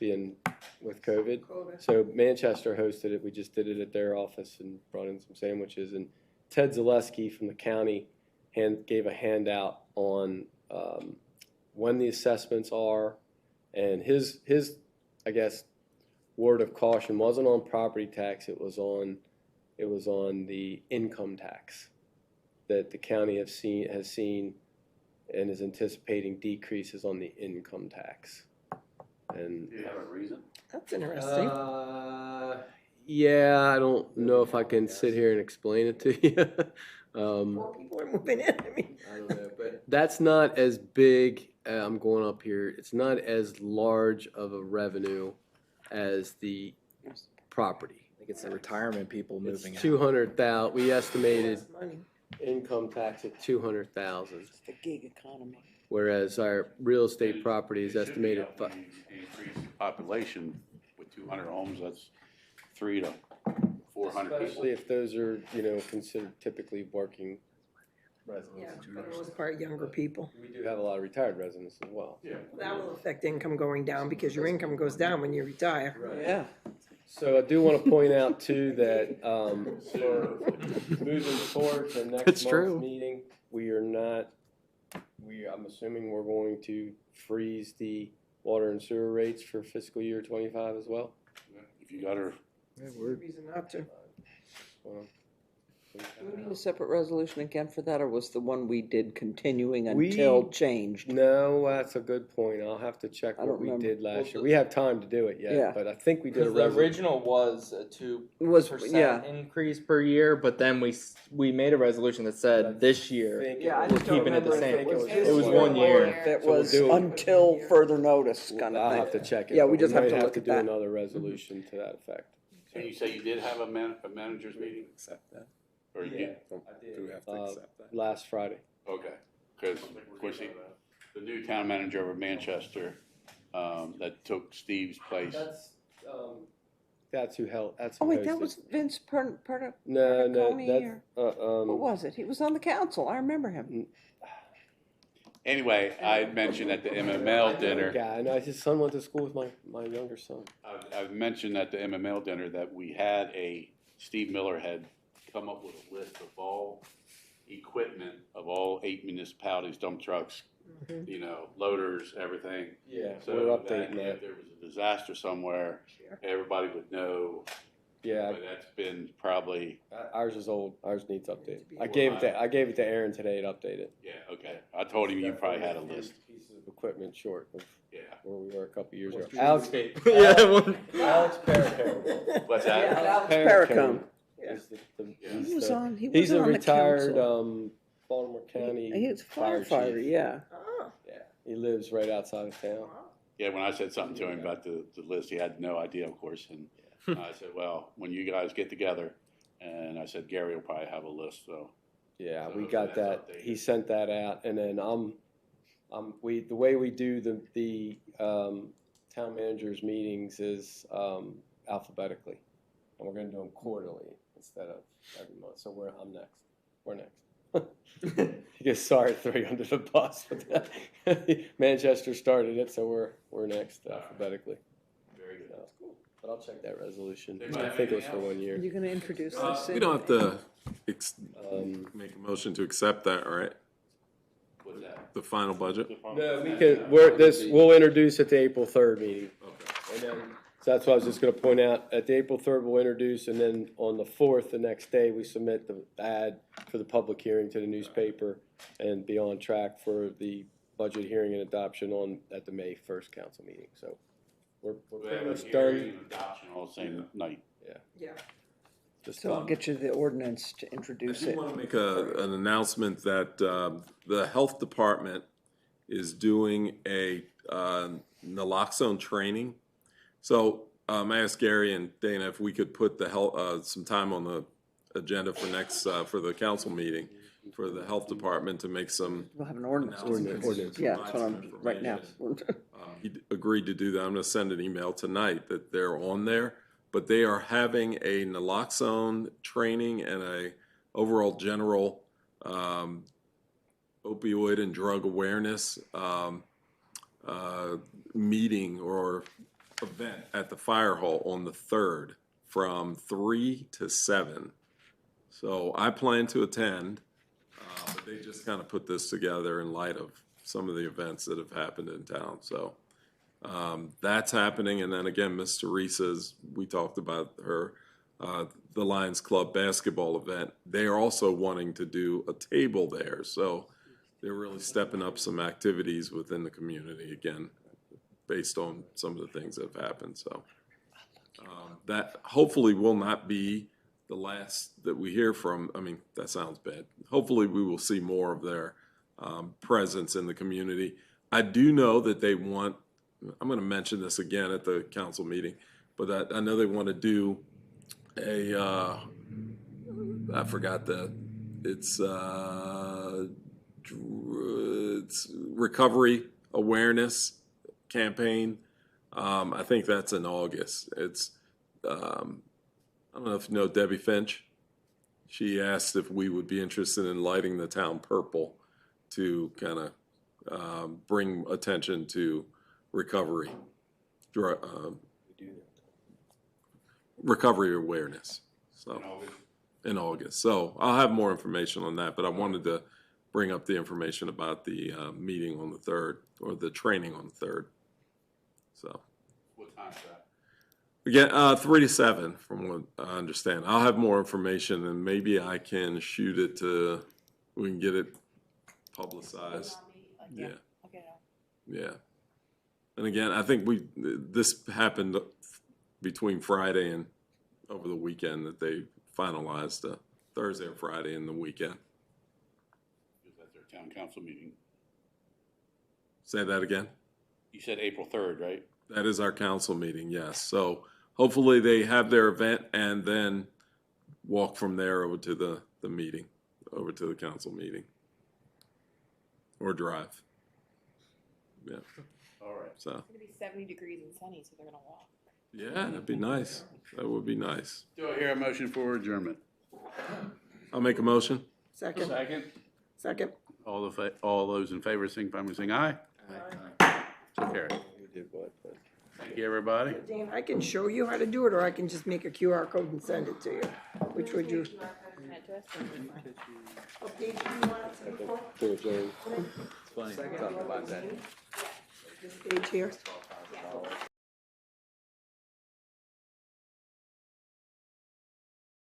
being with COVID. So Manchester hosted it, we just did it at their office and brought in some sandwiches. And Ted Zaleski from the county gave a handout on when the assessments are. And his, I guess, word of caution wasn't on property tax, it was on the income tax that the county has seen and is anticipating decreases on the income tax. And Do you have a reason? That's interesting. yeah, I don't know if I can sit here and explain it to you. More people are moving in. I mean, I don't know, but that's not as big. I'm going up here. It's not as large of a revenue as the property. I think it's the retirement people It's moving out. 200,000. We estimated that's money. income tax at 200,000, It's the gig economy. whereas our real estate property is It should be estimated. up when you increase population with 200 homes, that's 300 to 400 Especially people. if those are, considered typically working residents. Yeah, for the most part, younger people. We do have a lot of retired residents as well. Yeah. That will affect income going down because your income goes down when you retire. Yeah. So I do want to point out too that for moving forward to next It's month's true. meeting, I'm assuming we're going to freeze the water and sewer rates for fiscal year 25 as well. If you got her, Reason not to. Well, Do we need a separate resolution again for that, or was the one we did continuing We- until changed? No, that's a good point. I'll have to check I what don't we remember. did last year. We have time to do it Yeah. yet, but I think we did a Because the resolution. original was a 2% It was, yeah. increase per year, but then we made a resolution that said this year. Yeah, I we're just don't keeping it the remember if same. it was It was this 1 year year. or if it So we'll was do it. until further notice kind I'll of have to thing. check it. Yeah, but we just have might to look at do that. another resolution to that effect. and you say you did have a manager's meeting? Accept that. Or you did? Do we have to accept that? Last Friday. Okay, because, of course, the new town manager over Manchester, that took Steve's place. That's who held. That's Oh, who wait, that hosted. was Vince Perna, No, Comey that's what was it? He was on the council, I remember him. Anyway, I had mentioned at the MML dinner, Yeah, and his son went to school with my younger son. I've mentioned at the MML dinner that we had a Steve Miller had come up with a list of all equipment of all 8 municipalities, dump trucks, you know, loaders, everything. Yeah, So we're that updating that. if there was a disaster somewhere, everybody would know. Yeah, But that's been probably, ours is old. Ours needs updated. I Well, gave it to Aaron today to update it. yeah, okay. I told him you probably had a list. Pieces of equipment short of Yeah. where we were a couple years ago. Alex, Alex Alex Paracone. What's that? Alex Paracone. is He was on, he He's was a on the retired, council. Baltimore County. He was a fire firefighter, chief. yeah. Yeah, he lives right outside of town. Yeah, when I said something to him about the list, he had no idea, of course, and I said, well, when you guys get together, and I said, Gary will probably have a list, so. Yeah, So we got that's that. updated. He sent that out, and then the way we do the town managers meetings is alphabetically, and we're gonna do them quarterly instead of every month. So I'm next. We're next. He gets sorry to throw you under the bus, but Manchester started it, so we're next alphabetically. Very good. So, but I'll check that resolution. Anybody I have think it was anything for else? 1 year. You're gonna introduce this? We don't have to Make make a motion to accept that, right? What's that? The final budget? No, we can, we'll introduce at the April 3rd meeting. Okay. And then, so that's what I was just gonna point out, at the April 3rd, we'll introduce, and then on the 4th, the next day, we submit the ad for the public hearing to the newspaper and be on track for the budget hearing and adoption at the May 1st council meeting, so we're We pretty have a much hearing done. and adoption all the same night. Yeah. Just So I'll done. get you the ordinance to I introduce do it. want to make an announcement that the health department is doing a naloxone training. So I asked Gary and Dana if we could put some time on the agenda for next, for the council meeting for the health department to make some We'll have an ordinance. announcements. Yeah, that's what I'm, right now. He agreed to do that. I'm going to send an email tonight that they're on there, but they are having a naloxone training and a overall general opioid and drug awareness meeting or event at the fire hall on the 3rd from 3 to 7. So I plan to attend, but they just kind of put this together in light of some of the events that have happened in town. So that's happening. And then again, Miss Teresa's, we talked about her, the Lions Club basketball event. They are also wanting to do a table there. So they're really stepping up some activities within the community again, based on some of the things that have happened. So that hopefully will not be the last that we hear from. I mean, that sounds bad. Hopefully we will see more of their presence in the community. I do know that they want, I'm going to mention this again at the council meeting, but I know they want to do I forgot it's recovery awareness campaign. I think that's in August. It's, I don't know if you know Debbie Finch. She asked if we would be interested in lighting the town purple to kind of bring attention to recovery, recovery awareness. So in August. So I'll have more information on that, but I wanted to bring up the information about the meeting on the 3rd, or the training on the 3rd. So What time's that? again, 3 to 7, from what I understand. I'll have more information, and maybe I can shoot it to, we can get it publicized. Yeah. Okay. Yeah. And again, I think this happened between Friday and over the weekend, that they finalized Thursday or Friday in the weekend. Is that their town council meeting? Say that again? You said April 3rd, right? That is our council meeting, yes. So hopefully they have their event and then walk from there over to the meeting, over to the council meeting. Or drive. Yeah, All right. so, It's gonna be 70 degrees and sunny, so they're gonna walk. yeah, that'd be nice. That would be nice. Do I hear a motion for adjournment? I'll make a motion. Second, Second. second. All those in favor, signify by saying aye. Aye. So carry. We did what, but Thank you, everybody. Dan, I can show you how to do it, or I can just make a QR code and send it to you. Which would you? Send it to us. What page do you want it to be for? To adjourn. It's funny, talk about that. This page here?